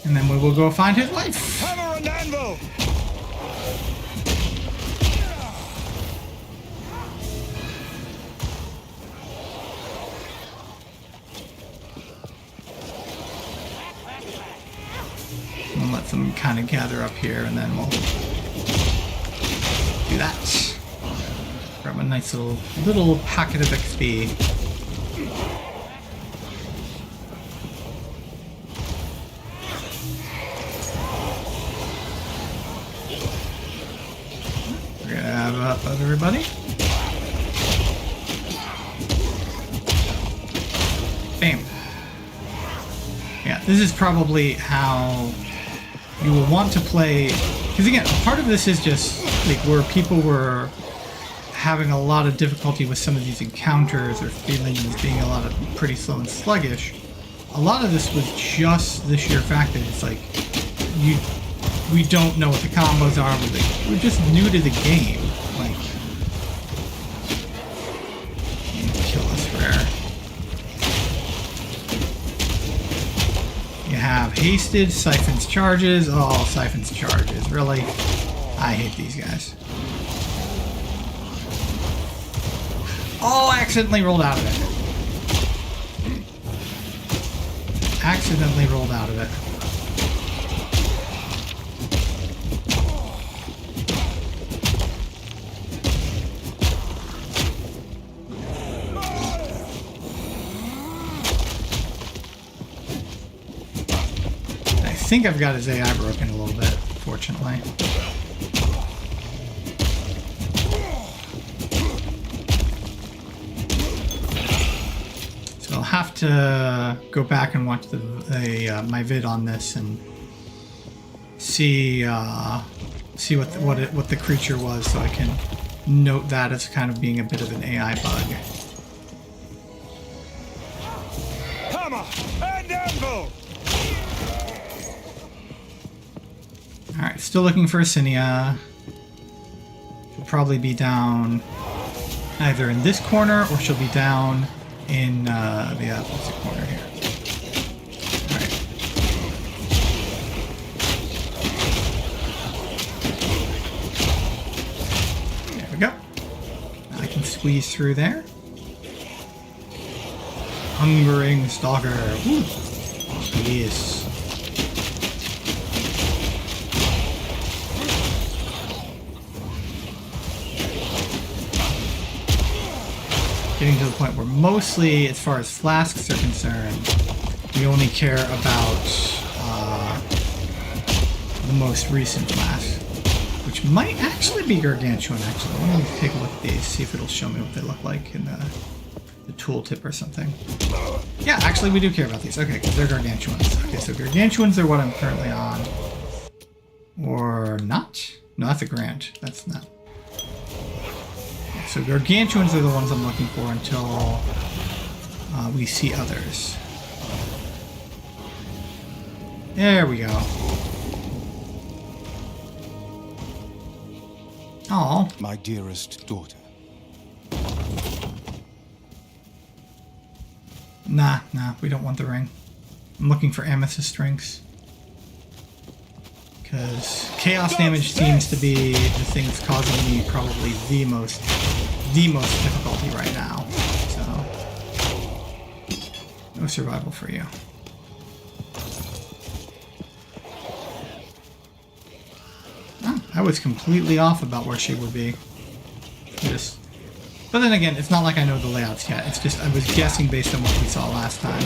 And then we will go find his wife. Hammer and anvil! We'll let them kind of gather up here, and then we'll do that. Grab a nice little packet of XP. Grab up everybody. Bam. Yeah, this is probably how you will want to play, because again, part of this is just like where people were having a lot of difficulty with some of these encounters or feeling as being a lot of pretty slow and sluggish. A lot of this was just the sheer fact that it's like we don't know what the combos are. We're just new to the game. Like, kill this rare. You have hasted, siphons charges. Oh, siphons charges. Really? I hate these guys. Oh, accidentally rolled out of it. Accidentally rolled out of it. I think I've got his AI broken a little bit, fortunately. So I'll have to go back and watch my vid on this and see what the creature was, so I can note that as kind of being a bit of an AI bug. Hammer and anvil! Alright, still looking for Asinia. She'll probably be down either in this corner or she'll be down in the opposite corner here. Alright. There we go. Now I can squeeze through there. Hungering Stalker. Ooh. Yes. Getting to the point where mostly, as far as flasks are concerned, we only care about the most recent flask, which might actually be gargantuan, actually. Let me take a look at these, see if it'll show me what they look like in the tooltip or something. Yeah, actually we do care about these. Okay, because they're gargantuans. Okay, so gargantuans are what I'm currently on. Or not? No, that's a grant. That's not. So gargantuans are the ones I'm looking for until we see others. There we go. Oh, My dearest daughter. nah, we don't want the ring. I'm looking for amethyst rings. Because chaos damage seems to be the thing that's causing me probably the most difficulty right now. So, no survival for you. Oh, I was completely off about where she would be. But then again, it's not like I know the layouts yet. It's just I was guessing based on what we saw last time.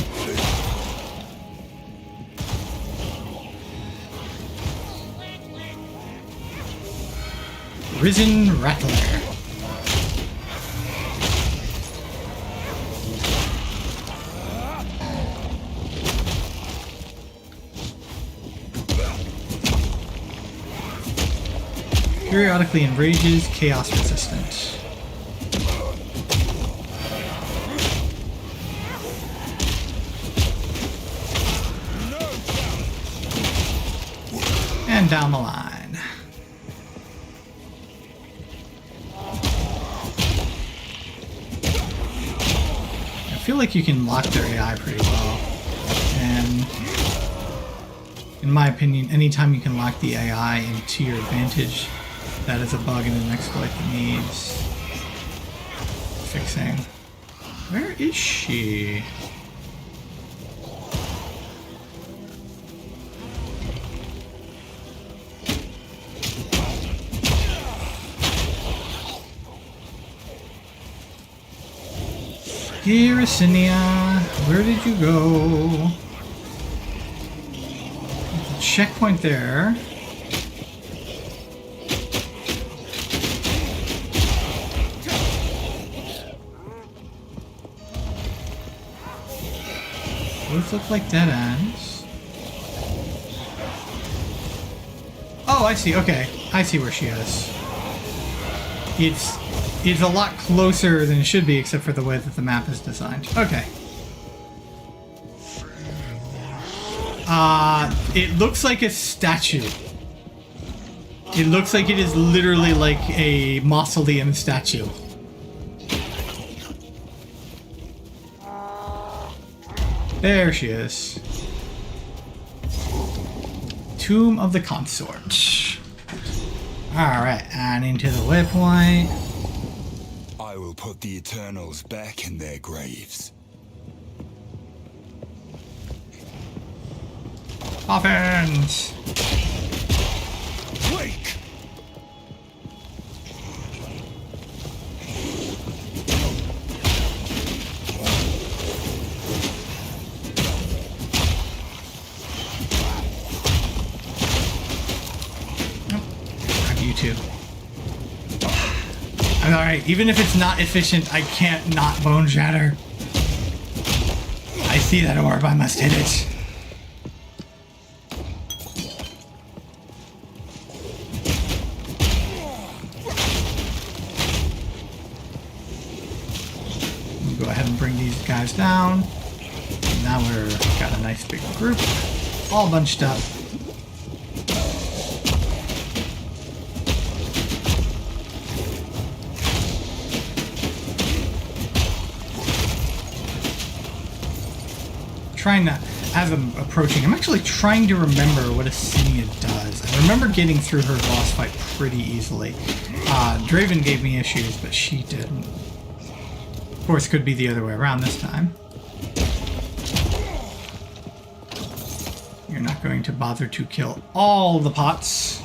Risen Rattler. Periodically enrages, chaos resistant. And down the line. I feel like you can lock their AI pretty well. And in my opinion, anytime you can lock the AI into your advantage, that is a bug in an exploit that needs fixing. Where is she? Here, Asinia, where did you go? The checkpoint there. Those look like dead ends. Oh, I see. Okay, I see where she is. It's a lot closer than it should be, except for the way that the map is designed. Okay. It looks like a statue. It looks like it is literally like a mausoleum statue. There she is. Tomb of the Consort. Alright, and into the waypoint. I will put the Eternals back in their graves. Coffins! Wake! You too. Alright, even if it's not efficient, I can't not bone shatter. I see that orb, I must hit it. Go ahead and bring these guys down. Now we're got a nice big group, all bunched up. Trying to, as I'm approaching, I'm actually trying to remember what Assinia does. I remember getting through her boss fight pretty easily. Draven gave me issues, but she didn't. Of course, could be the other way around this time. You're not going to bother to kill all the pots.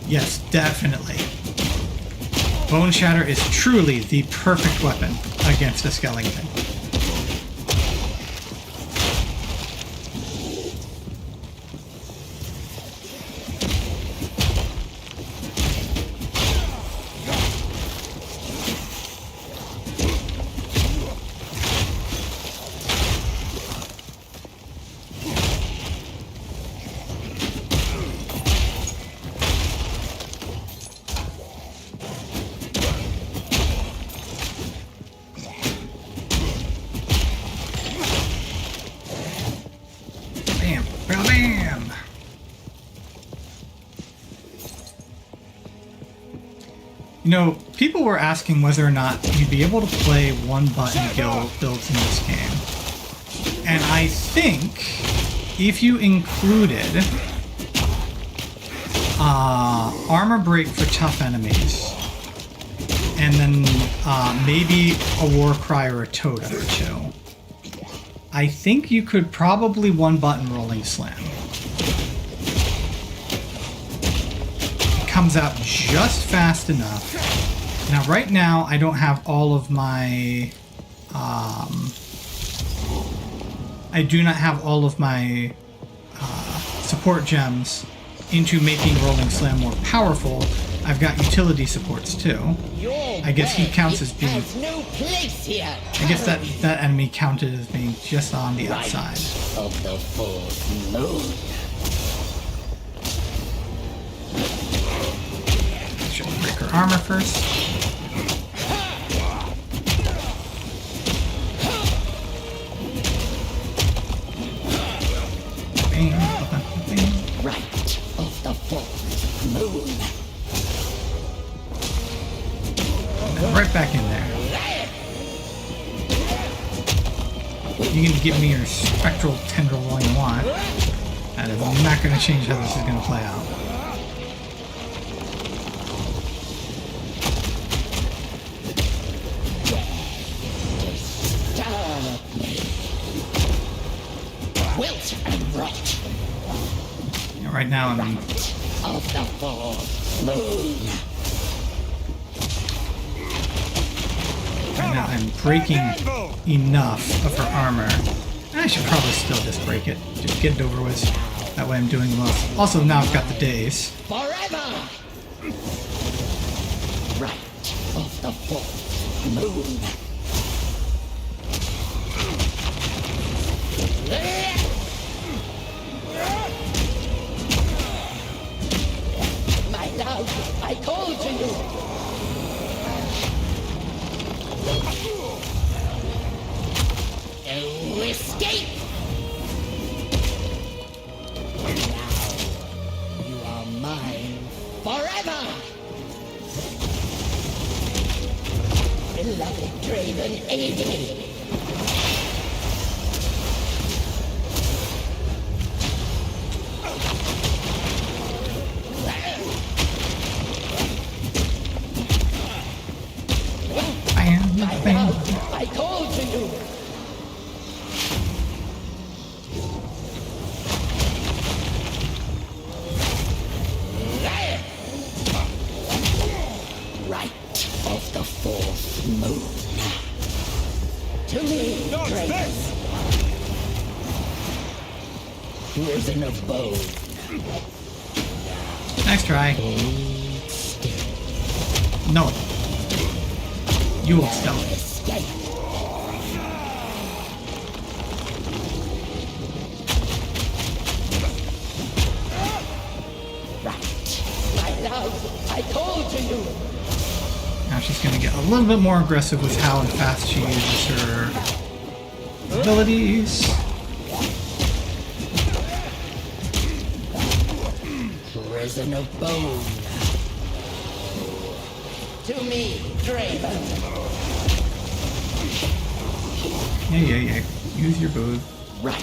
Yes, definitely. Bone Shatter is truly the perfect weapon against a skeleton. You know, people were asking whether or not you'd be able to play one-button builds in this game. And I think if you included armor break for tough enemies, and then maybe a war cry or a totem or two, I think you could probably one-button rolling slam. Comes out just fast enough. Now right now I don't have all of my I do not have all of my support gems into making Rolling Slam more powerful. I've got utility supports too. I guess he counts as being no place here. I guess that enemy counted as being just on the outside. Of the fourth moon. Should break her armor first. Right of the fourth moon. And right back in there. You can give me your spectral tendril all you want. That is not going to change how this is going to play out. Wilt and rot. Right now I'm Of the fourth moon. Right now I'm breaking enough of her armor. I should probably still just break it. Just get it over with. That way I'm doing the most. Also, now I've got the days. Forever. Right of the fourth moon. My love, I call to you. You escape. Draven, aid me. Bam. I called to you. Right of the fourth moon. To me, Dodge Draven. this! Prison of bone. Nice try. No. You will still. Escape. Right. My love, I called to you. Now she's going to get a little bit more aggressive with how fast she uses her abilities. Prison of bone. To me, Draven. Yeah. Use your bow. Right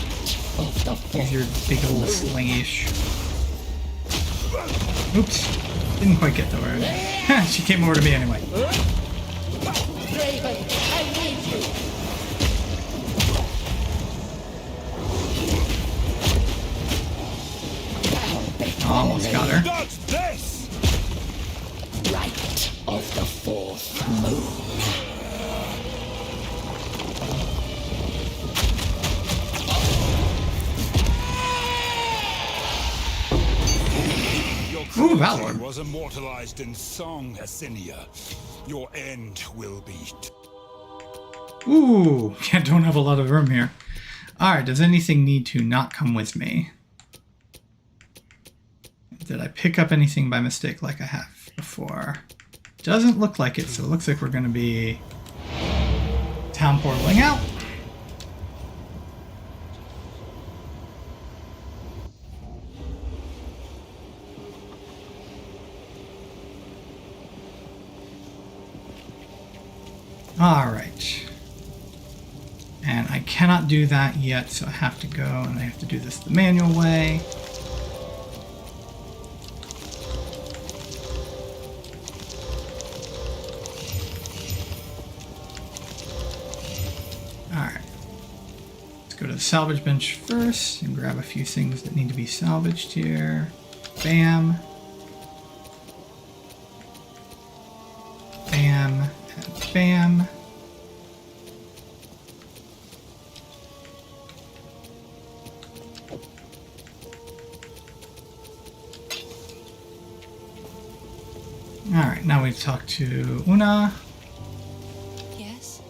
of the Use your fourth. big old slingish. Oops. Didn't quite get to her. She came over to me anyway. Draven, I need you. Almost got her. Dodge this! Right of the fourth moon. Your Ooh, cruelty Valor. was immortalized in song, Asinia. Your end will be... Ooh, yeah, don't have a lot of room here. Alright, does anything need to not come with me? Did I pick up anything by mistake like I have before? Doesn't look like it, so it looks like we're going to be town portaling out. Alright. And I cannot do that yet, so I have to go and I have to do this the manual way. Alright. Let's go to the salvage bench first and grab a few things that need to be salvaged here. Bam. Bam. And bam. Alright, now we talk to Una. Yes?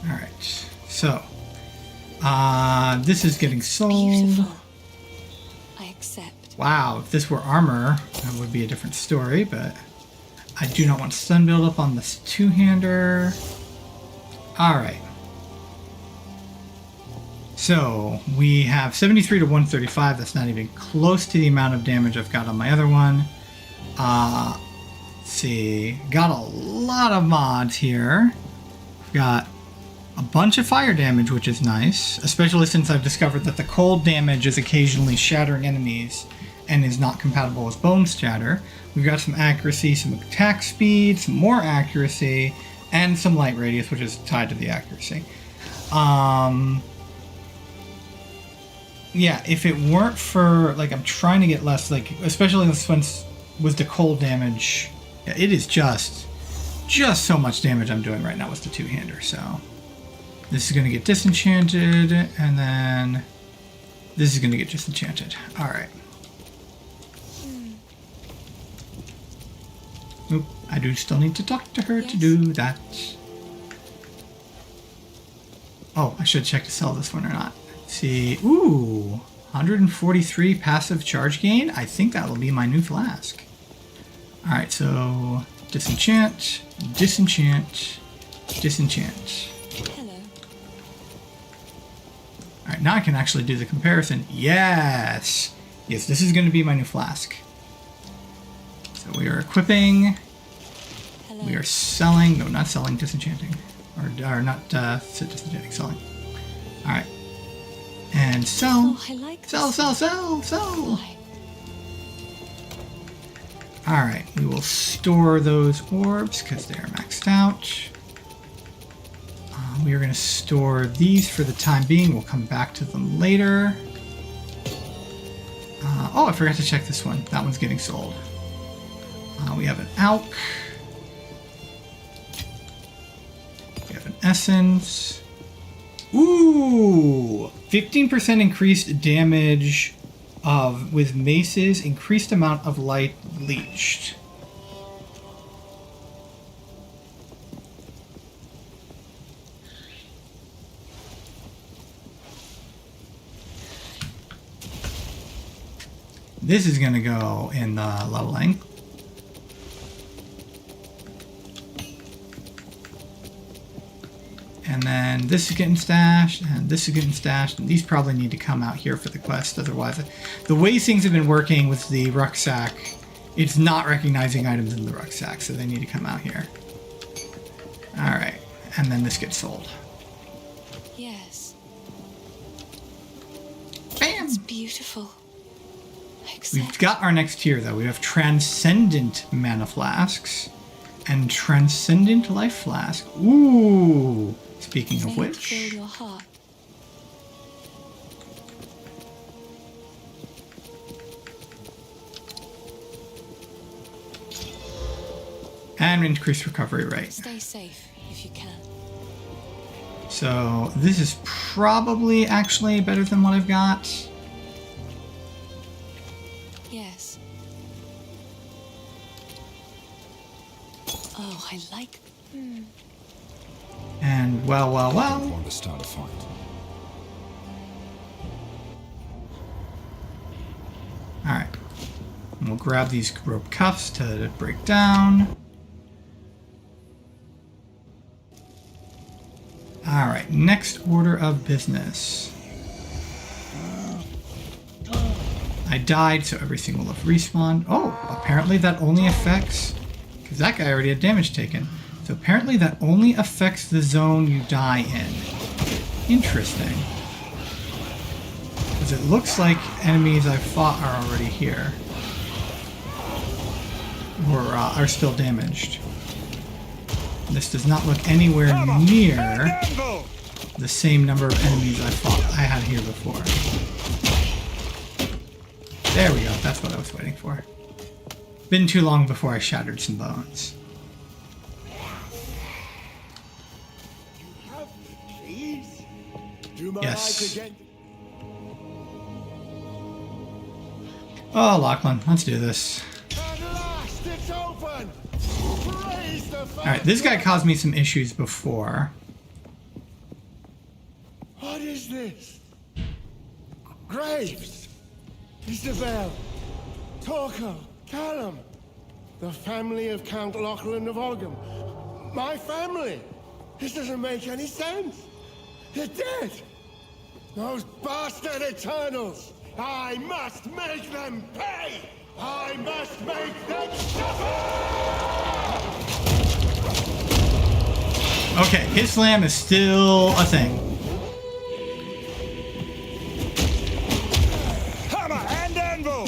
Alright, so this is getting sold. Beautiful. I accept. Wow, if this were armor, that would be a different story, but I do not want stun build up on this two-hander. Alright. So, we have 73 to 135. That's not even close to the amount of damage I've got on my other one. Let's see. Got a lot of mods here. Got a bunch of fire damage, which is nice, especially since I've discovered that the cold damage is occasionally shattering enemies and is not compatible with bone shatter. We've got some accuracy, some attack speed, some more accuracy, and some light radius, which is tied to the accuracy. Yeah, if it weren't for, like, I'm trying to get less, like, especially this one with the cold damage, yeah, it is just so much damage I'm doing right now with the two-hander, so this is going to get disenchanted, and then this is going to get disenchanted. Alright. Oop, I do still need to talk to her to do that. Oh, I should check to sell this one or not. Let's see. Ooh, 143 passive charge gain. I think that will be my new flask. Alright, so disenchant, disenchant, disenchant. Hello. Alright, now I can actually do the comparison. Yes! Yes, this is going to be my new flask. So we are equipping. Hello. We are selling. No, not selling. Disenchanting. Or not disenchanting. Selling. All right. And sell. Oh, I like Sell, this. sell, sell, sell. Why? All right. We will store those orbs because they are maxed out. We are going to store these for the time being. We'll come back to them later. Oh, I forgot to check this one. That one's getting sold. We have an Alk. We have an Essence. Ooh! 15% increased damage with maces, increased amount of light leached. This is going to go in the leveling. And then this is getting stashed, and this is getting stashed, and these probably need to come out here for the quest, otherwise the way things have been working with the rucksack, it's not recognizing items in the rucksack, so they need to come out here. Alright, and then this gets sold. Yes. Bam! It's beautiful. Exile. We've got our next tier, though. We have Transcendent Mana Flasks and Transcendent Life Flask. Ooh! Speaking of May it which... fill your heart. And increased recovery rate. Stay safe if you can. So this is probably actually better than what I've got. Yes. Oh, I like. And well, well, well. Want to start a fight? Alright. And we'll grab these rope cuffs to break down. Alright, next order of business. I died, so everything will have respawned. Oh, apparently that only affects... Because that guy already had damage taken. So apparently that only affects the zone you die in. Interesting. Because it looks like enemies I've fought are already here. Or are still damaged. This does not look anywhere near the same number of enemies I had here before. There we go, that's what I was waiting for. Been too long before I shattered some bones. Please? Do my Yes. eyes again? Oh, Lachlan, let's do this. At last, it's open! Praise the Alright, this guy caused me some issues before. What is this? Graves! Isabel! Torco! Callum! The family of Count Lachlan of Ogham. My family! This doesn't make any sense! They're dead! Those bastard Eternals! I must make them pay! I must make them suffer! Okay, hit slam is still a thing. Hammer and anvil!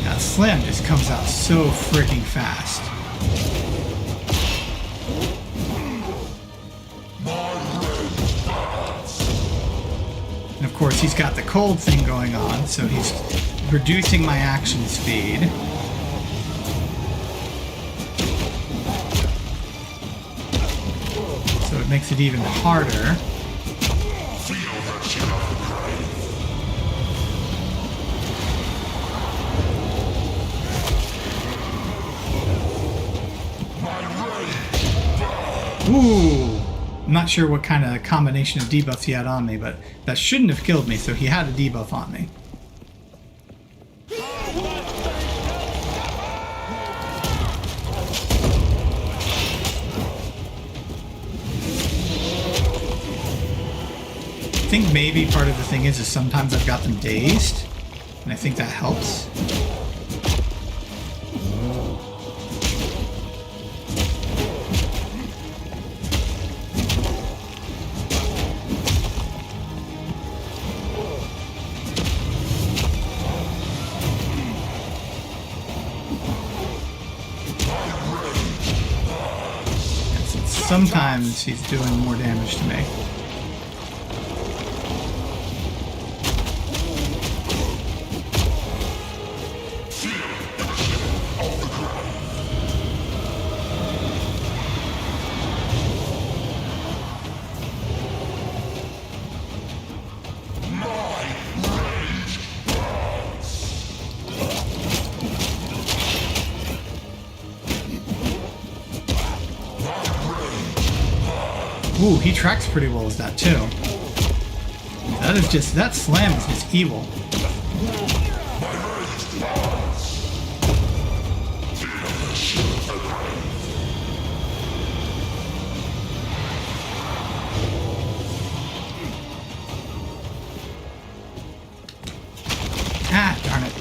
That slam just comes out so freaking fast. And of course, he's got the cold thing going on, so he's reducing my action speed. it makes it even harder. Ooh! I'm not sure what kind of combination of debuffs he had on me, but that shouldn't have killed me, so he had a debuff on me. I think maybe part of the thing is sometimes I've got them dazed, and I think that helps. Sometimes he's doing more damage to me. Ooh, he tracks pretty well as that too. That slam is just evil. Ah, darn it.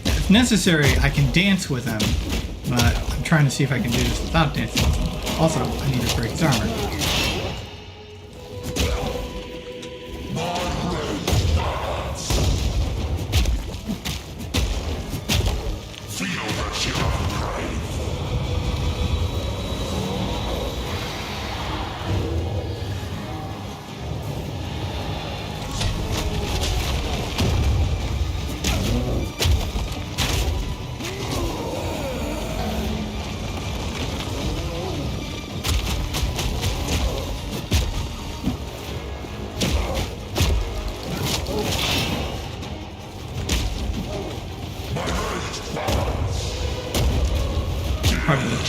If necessary, I can dance with him, but I'm trying to see if I can do this without dancing with him. Also, I need to break his armor. Part of it.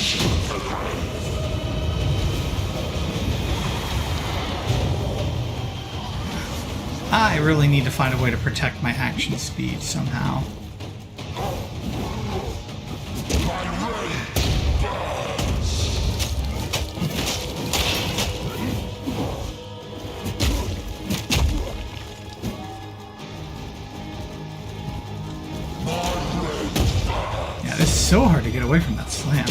I really need to find a way to protect my action speed somehow. Yeah, it's so hard to get away from that slam.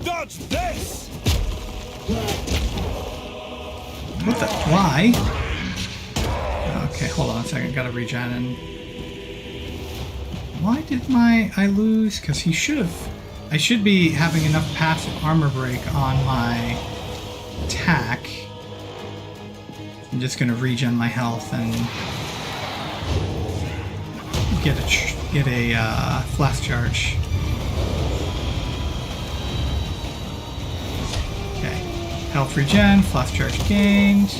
Dodge this! What the? Why? Okay, hold on a second. Gotta regen and. Why did I lose? Because he should have. I should be having enough passive armor break on my attack. I'm just gonna regen my health and get a flash charge. Okay, health regen, flash charge gained.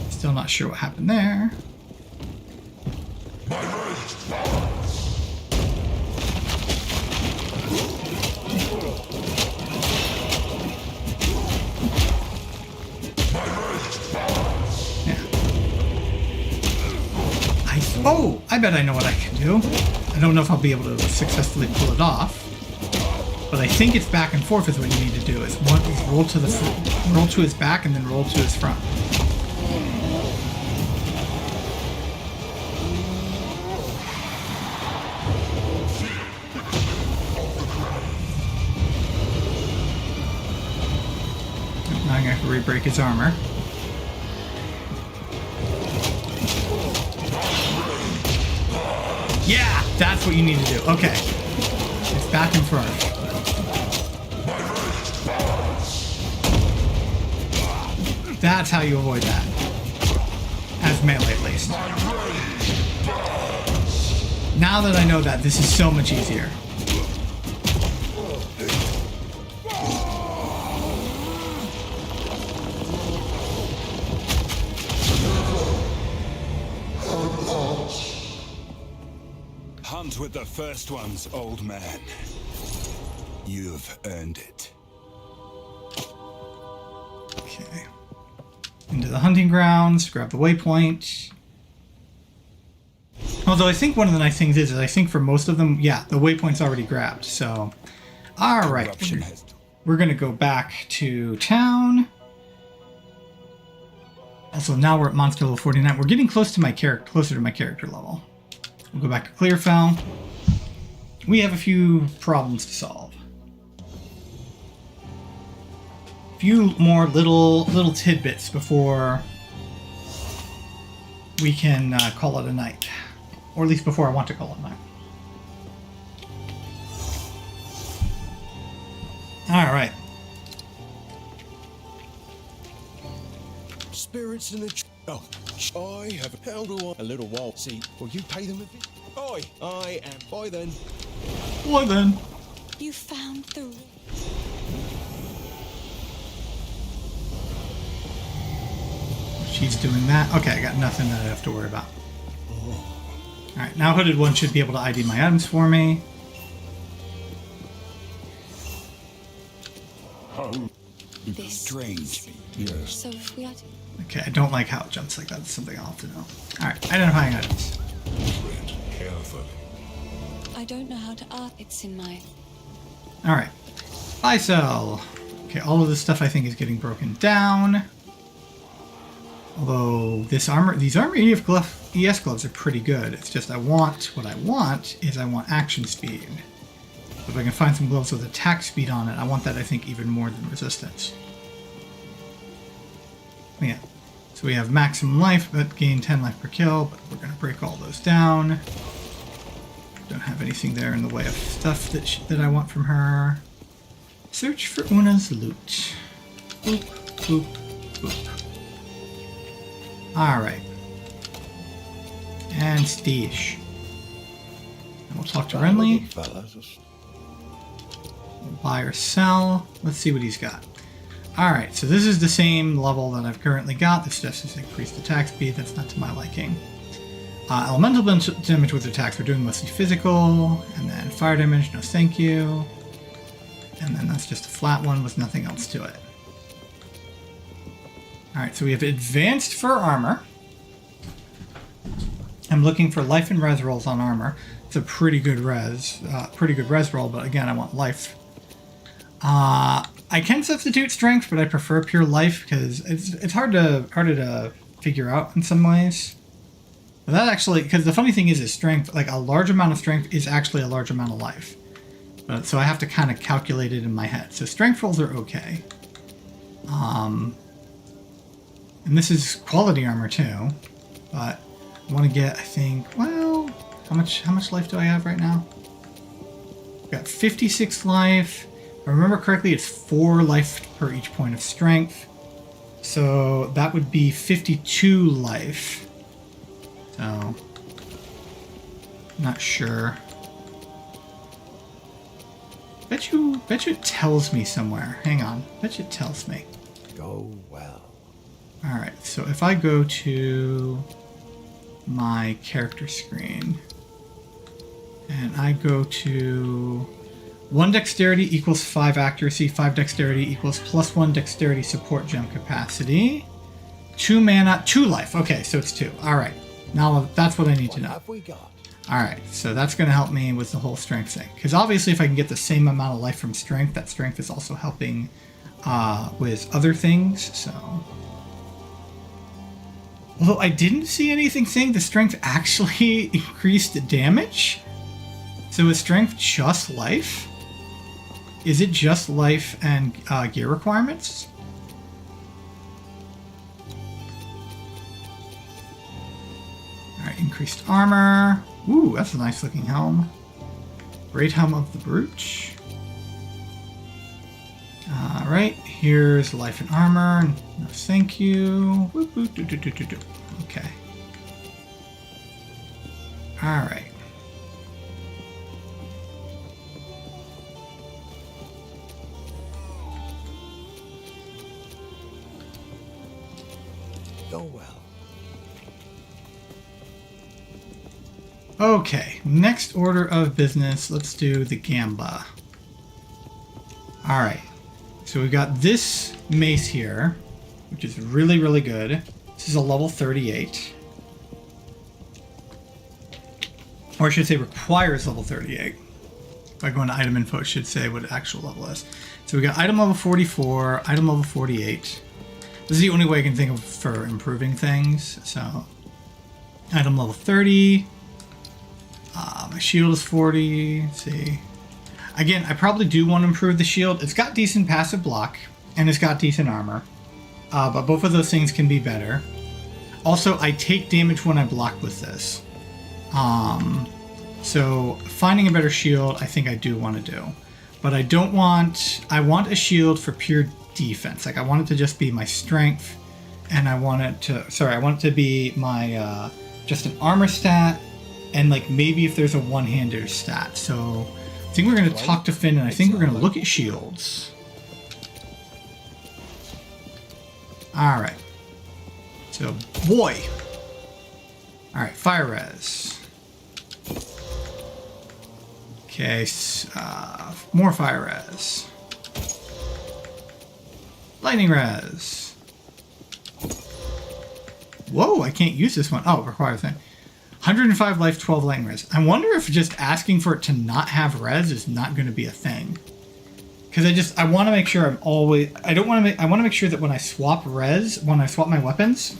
Still not sure what happened there. Oh, I bet I know what I can do. I don't know if I'll be able to successfully pull it off, but I think it's back and forth is what you need to do. Is one is roll to his back and then roll to his front. Now I'm gonna have to re-break his armor. Yeah! That's what you need to do. Okay. It's back in front. That's how you avoid that. As melee, at least. Now that I know that, this is so much easier. Hunt with the first ones, old man. You've earned it. Okay. Into the hunting grounds, grab the waypoint. Although I think one of the nice things is I think for most of them, yeah, the waypoint's already grabbed, so... Alright, Corruption has we're gonna go back to town. Also, now we're at monster level 49. We're getting closer to my character level. We'll go back to Clearfell. We have a few problems to solve. A few more little tidbits before we can call it a night. Or at least before I want to call it a night. Alright. Spirits in the... I have held a little while. See, will you pay them a visit? I am. Bye then. Well then. You found the ring. She's doing that. Okay, I got nothing that I have to worry about. Alright, now Hooded One should be able to ID my items for me. This strange. Yes. So if we are to... Okay, I don't like how it jumps like that. That's something I'll have to know. Alright, identifying items. Tread carefully. I don't know how to art. It's in my... Alright. Buy sell. Okay, all of this stuff I think is getting broken down. Although these armor ES gloves are pretty good. It's just what I want is action speed. If I can find some gloves with attack speed on it, I want that I think even more than resistance. Yeah. So we have maximum life, but gain 10 life per kill, but we're gonna break all those down. Don't have anything there in the way of stuff that I want from her. Search for Una's loot. Boop, boop, boop. Alright. And Steesh. And we'll talk to Renly. We'll buy or sell. Let's see what he's got. Alright, so this is the same level that I've currently got. This just has increased attack speed. That's not to my liking. Elemental damage with attacks. We're doing mostly physical. And then fire damage. No thank you. And then that's just a flat one with nothing else to it. Alright, so we have advanced fur armor. I'm looking for life and res rolls on armor. It's a pretty good res roll, but again, I want life. I can substitute strength, but I prefer pure life because it's harder to figure out in some ways. But that actually, because the funny thing is strength, like a large amount of strength is actually a large amount of life. But so I have to kind of calculate it in my head. So strength rolls are okay. And this is quality armor too, but I want to get, I think, well, how much life do I have right now? I've got 56 life. If I remember correctly, it's 4 life per each point of strength. So that would be 52 life. So, not sure. Bet you it tells me somewhere. Hang on, bet you it tells me. Go well. Alright, so if I go to my character screen and I go to 1 dexterity equals 5 accuracy, 5 dexterity equals +1 dexterity support gem capacity, 2 mana, 2 life. Okay, so it's 2. Alright, now that's what I need to know. What have we got? Alright, so that's going to help me with the whole strength thing. Because obviously if I can get the same amount of life from strength, that strength is also helping with other things, so... Although I didn't see anything saying the strength actually increased the damage. So is strength just life? Is it just life and gear requirements? Alright, increased armor. Ooh, that's a nice looking helm. Great helm of the brooch. Alright, here's life and armor. No, thank you. Whoop, whoop, doo, doo, doo, doo, doo. Okay. Alright. Go well. Okay, next order of business, let's do the Gamba. Alright, so we've got this mace here, which is really, really good. This is a level 38. Or I should say requires level 38. If I go into item info, it should say what actual level is. So we got item level 44, item level 48. This is the only way I can think of for improving things. So, item level 30. My shield is 40. Let's see. Again, I probably do want to improve the shield. It's got decent passive block, and it's got decent armor. But both of those things can be better. Also, I take damage when I block with this. So, finding a better shield, I think I do want to do. But I don't want... I want a shield for pure defense. Like, I want it to just be my strength, and I want it to... Sorry, I want it to be my, just an armor stat, and, like, maybe if there's a one-hander stat. So, I think we're going to talk to Finn, and I think we're going to look at shields. Alright. So, boy! Alright, fire res. Okay, more fire res. Lightning res. Whoa, I can't use this one. Oh, requires thing. 105 life, 12 lightning res. I wonder if just asking for it to not have res is not going to be a thing. Because I want to make sure I'm always... I want to make sure that when I swap res, when I swap my weapons,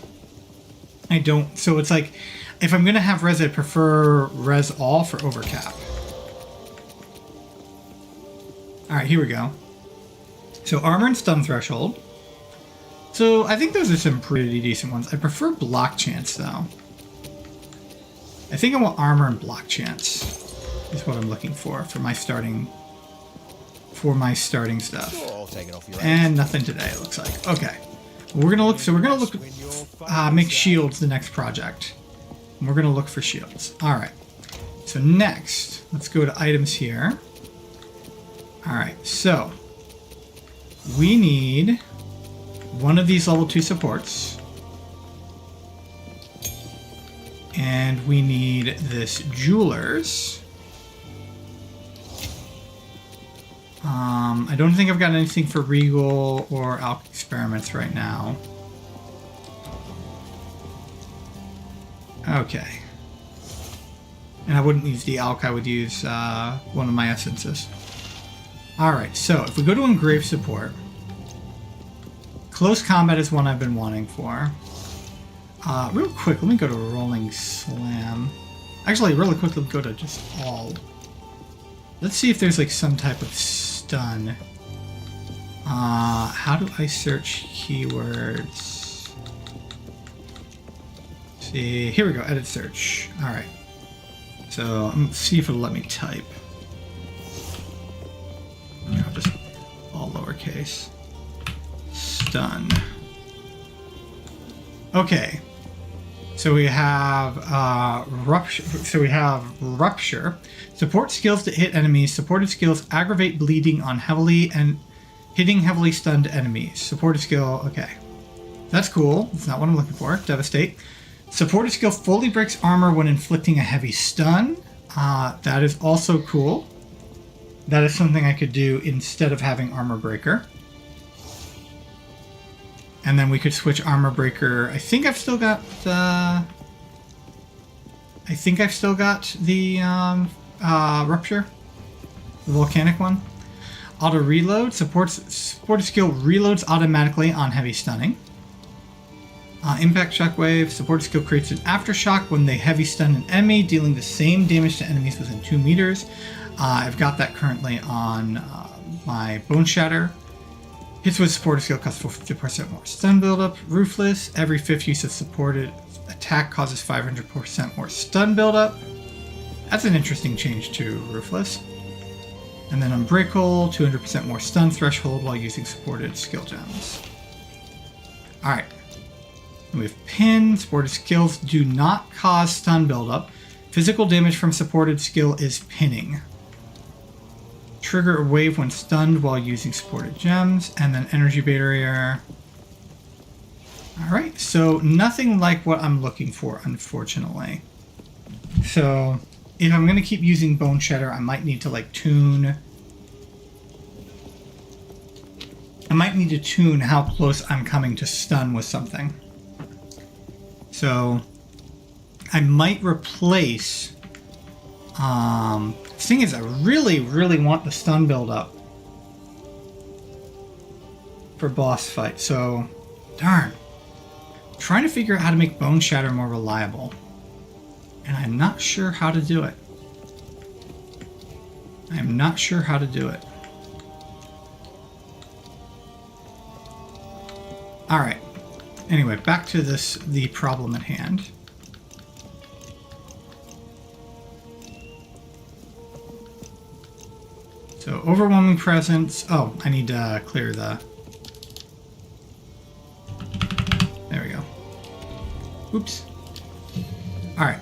I don't... So it's like, if I'm going to have res, I prefer res all for overcap. Alright, here we go. So armor and stun threshold. So I think those are some pretty decent ones. I prefer block chance though. I think I want armor and block chance is what I'm looking for my starting stuff. Sure, I'll take it off your And nothing today, it looks like. Okay. We're gonna look make shields the next project. And we're gonna look for shields. Alright. So next, let's go to items here. Alright, so we need one of these level 2 supports. And we need this Jewelers. I don't think I've got anything for Regal or Alch Experiments right now. Okay. And I wouldn't use the Alch, I would use one of my essences. Alright, so if we go to Engrave Support, Close Combat is one I've been wanting for. Real quick, let me go to Rolling Slam. Actually, really quick, let's go to just all. Let's see if there's like some type of stun. How do I search keywords? See, here we go, edit search. Alright. So, let's see if it'll let me type. No, just all lowercase. Stun. Okay. So we have rupture. Rupture. Support skills that hit enemies. Supported skills aggravate bleeding on heavily and hitting heavily stunned enemies. Supported skill. Okay, that's cool. That's not what I'm looking for. Devastate. Supported skill fully breaks armor when inflicting a heavy stun. That is also cool. That is something I could do instead of having armor breaker. And then we could switch armor breaker. I think I've still got the rupture, the volcanic one. Auto reload supported skill reloads automatically on heavy stunning. Impact shockwave supported skill creates an aftershock when they heavy stun an enemy, dealing the same damage to enemies within 2 meters. I've got that currently on my Bone Shatter. Hits with supported skill costs 50% more stun buildup. Ruthless. Every 5th use of supported attack causes 500% more stun buildup. That's an interesting change to Ruthless. And then Unbreakable, 200% more stun threshold while using supported skill gems. Alright. We have Pin. Supported skills do not cause stun buildup. Physical damage from supported skill is pinning. Trigger a wave when stunned while using supported gems. And then Energy Barrier. Alright, so nothing like what I'm looking for, unfortunately. So, if I'm going to keep using Bone Shatter, I might need to, like, tune... I might need to tune how close I'm coming to stun with something. So, I might replace... the thing is, I really, really want the stun build up for boss fight, so... Darn. I'm trying to figure out how to make Bone Shatter more reliable. And I'm not sure how to do it. I'm not sure how to do it. Alright. Anyway, back to the problem at hand. So, overwhelming presence. Oh, I need to clear the... There we go. Oops. Alright.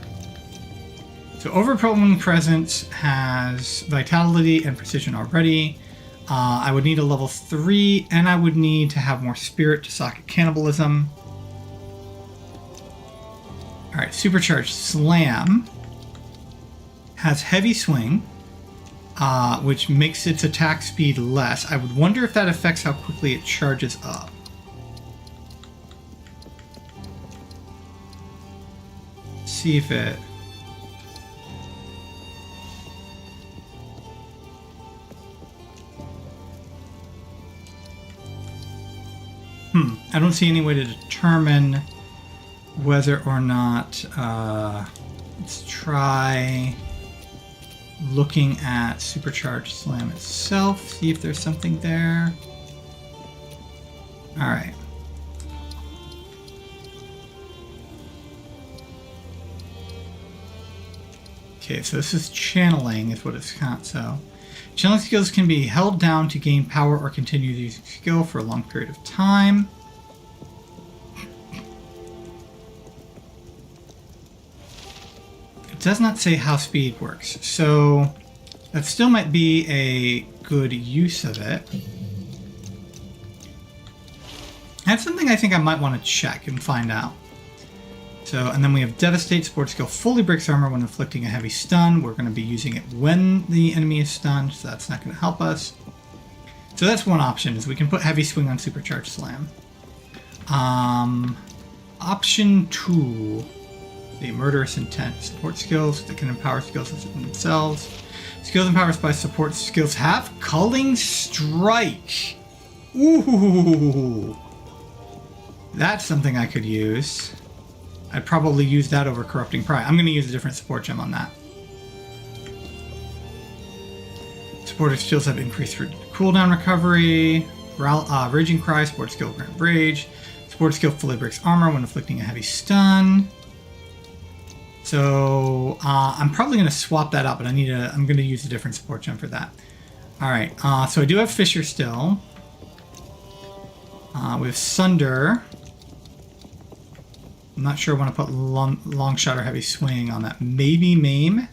So overwhelming presence has vitality and precision already. I would need a level 3, and I would need to have more spirit to socket cannibalism. Alright, supercharged slam has heavy swing, which makes its attack speed less. I would wonder if that affects how quickly it charges up. See if it... I don't see any way to determine whether or not... let's try looking at Supercharged Slam itself, see if there's something there. Alright. Okay, so this is channeling, is what it's got, so... Channeling skills can be held down to gain power or continue using skill for a long period of time. It does not say how speed works, so that still might be a good use of it. That's something I think I might want to check and find out. So, and then we have Devastate. Support skill fully breaks armor when inflicting a heavy stun. We're going to be using it when the enemy is stunned, so that's not going to help us. So that's one option, is we can put Heavy Swing on Supercharged Slam. Option 2, the Murderous Intent. Support skills that can empower skills themselves. Skills empowered by support skills have Culling Strike. Ooh, that's something I could use. I'd probably use that over Corrupting Pride. I'm going to use a different support gem on that. Supportive skills have increased cooldown recovery. Raging Cry, support skill grant rage. Support skill fully breaks armor when inflicting a heavy stun. So I'm probably going to swap that out, but I'm going to use a different support gem for that. All right. So I do have Fissure still. We have Sunder. I'm not sure I want to put long shot or heavy swing on that. Maybe Maim.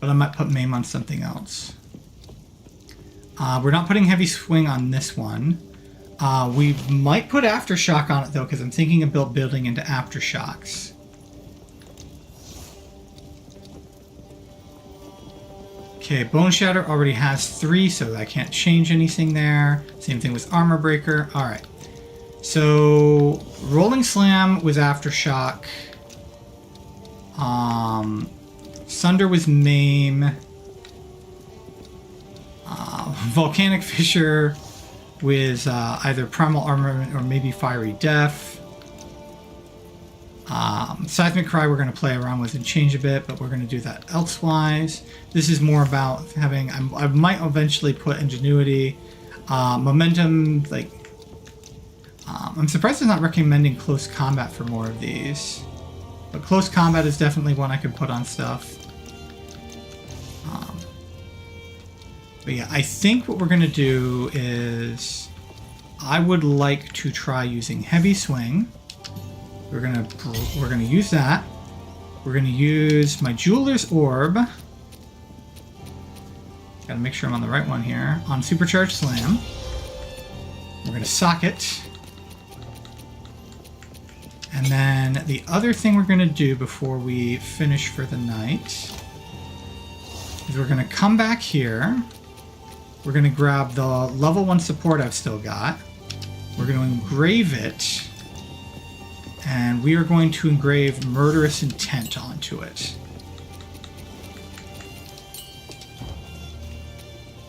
But I might put Maim on something else. We're not putting heavy swing on this one. We might put Aftershock on it though, because I'm thinking of building into Aftershocks. Okay, Bone Shatter already has 3, so I can't change anything there. Same thing with Armor Breaker. Alright. So, Rolling Slam was Aftershock. Sunder was Maim. Volcanic Fissure with either Primal Armament or maybe Fiery Death. Seismic Cry we're going to play around with and change a bit, but we're going to do that elsewise. This is more about having... I might eventually put Ingenuity. Momentum, like... I'm surprised it's not recommending close combat for more of these. But close combat is definitely one I could put on stuff. But yeah, I think what we're going to do is I would like to try using heavy swing. We're gonna use that. We're gonna use my jeweler's orb. Gotta make sure I'm on the right one here. On supercharged slam. We're gonna sock it. And then the other thing we're gonna do before we finish for the night is we're gonna come back here. We're going to grab the level 1 support I've still got. We're going to engrave it. And we are going to engrave Murderous Intent onto it.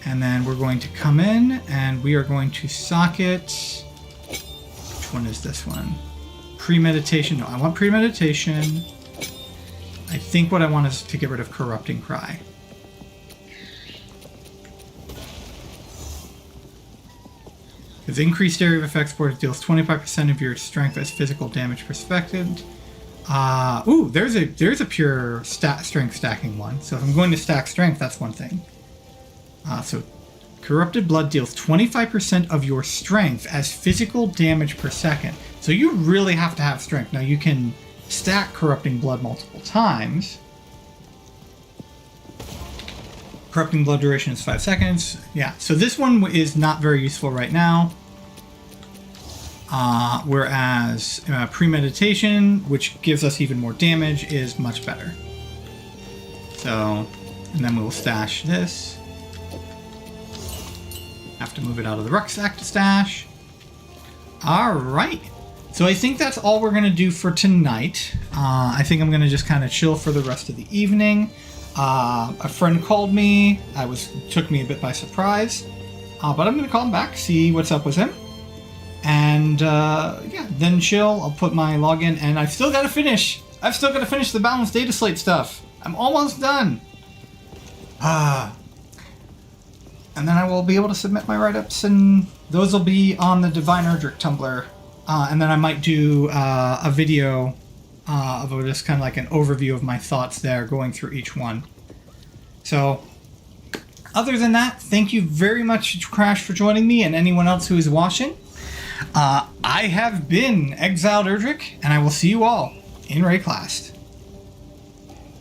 And then we're going to come in and we are going to socket. Which one is this one? Premeditation. No, I want premeditation. I think what I want is to get rid of Corrupting Cry. Because increased area of effect support deals 25% of your strength as physical damage perspective. Ooh, there's a pure strength stacking one. So if I'm going to stack strength, that's one thing. So Corrupted Blood deals 25% of your strength as physical damage per second. So you really have to have strength. Now you can stack Corrupting Blood multiple times. Corrupting Blood duration is 5 seconds. Yeah, so this one is not very useful right now. Whereas Premeditation, which gives us even more damage, is much better. So, and then we'll stash this. Have to move it out of the rucksack to stash. Alright. So I think that's all we're going to do for tonight. I think I'm going to just kind of chill for the rest of the evening. A friend called me. Took me a bit by surprise. But I'm going to call him back, see what's up with him. And yeah, then chill. I'll put my login, and I've still got to finish. The balanced data slate stuff. I'm almost done. And then I will be able to submit my write-ups, and those will be on the Divine Erdrick Tumblr. And then I might do a video of just kind of like an overview of my thoughts there, going through each one. So, other than that, thank you very much, Crash, for joining me, and anyone else who is watching. I have been Exiled Erdrick, and I will see you all in Rayclast.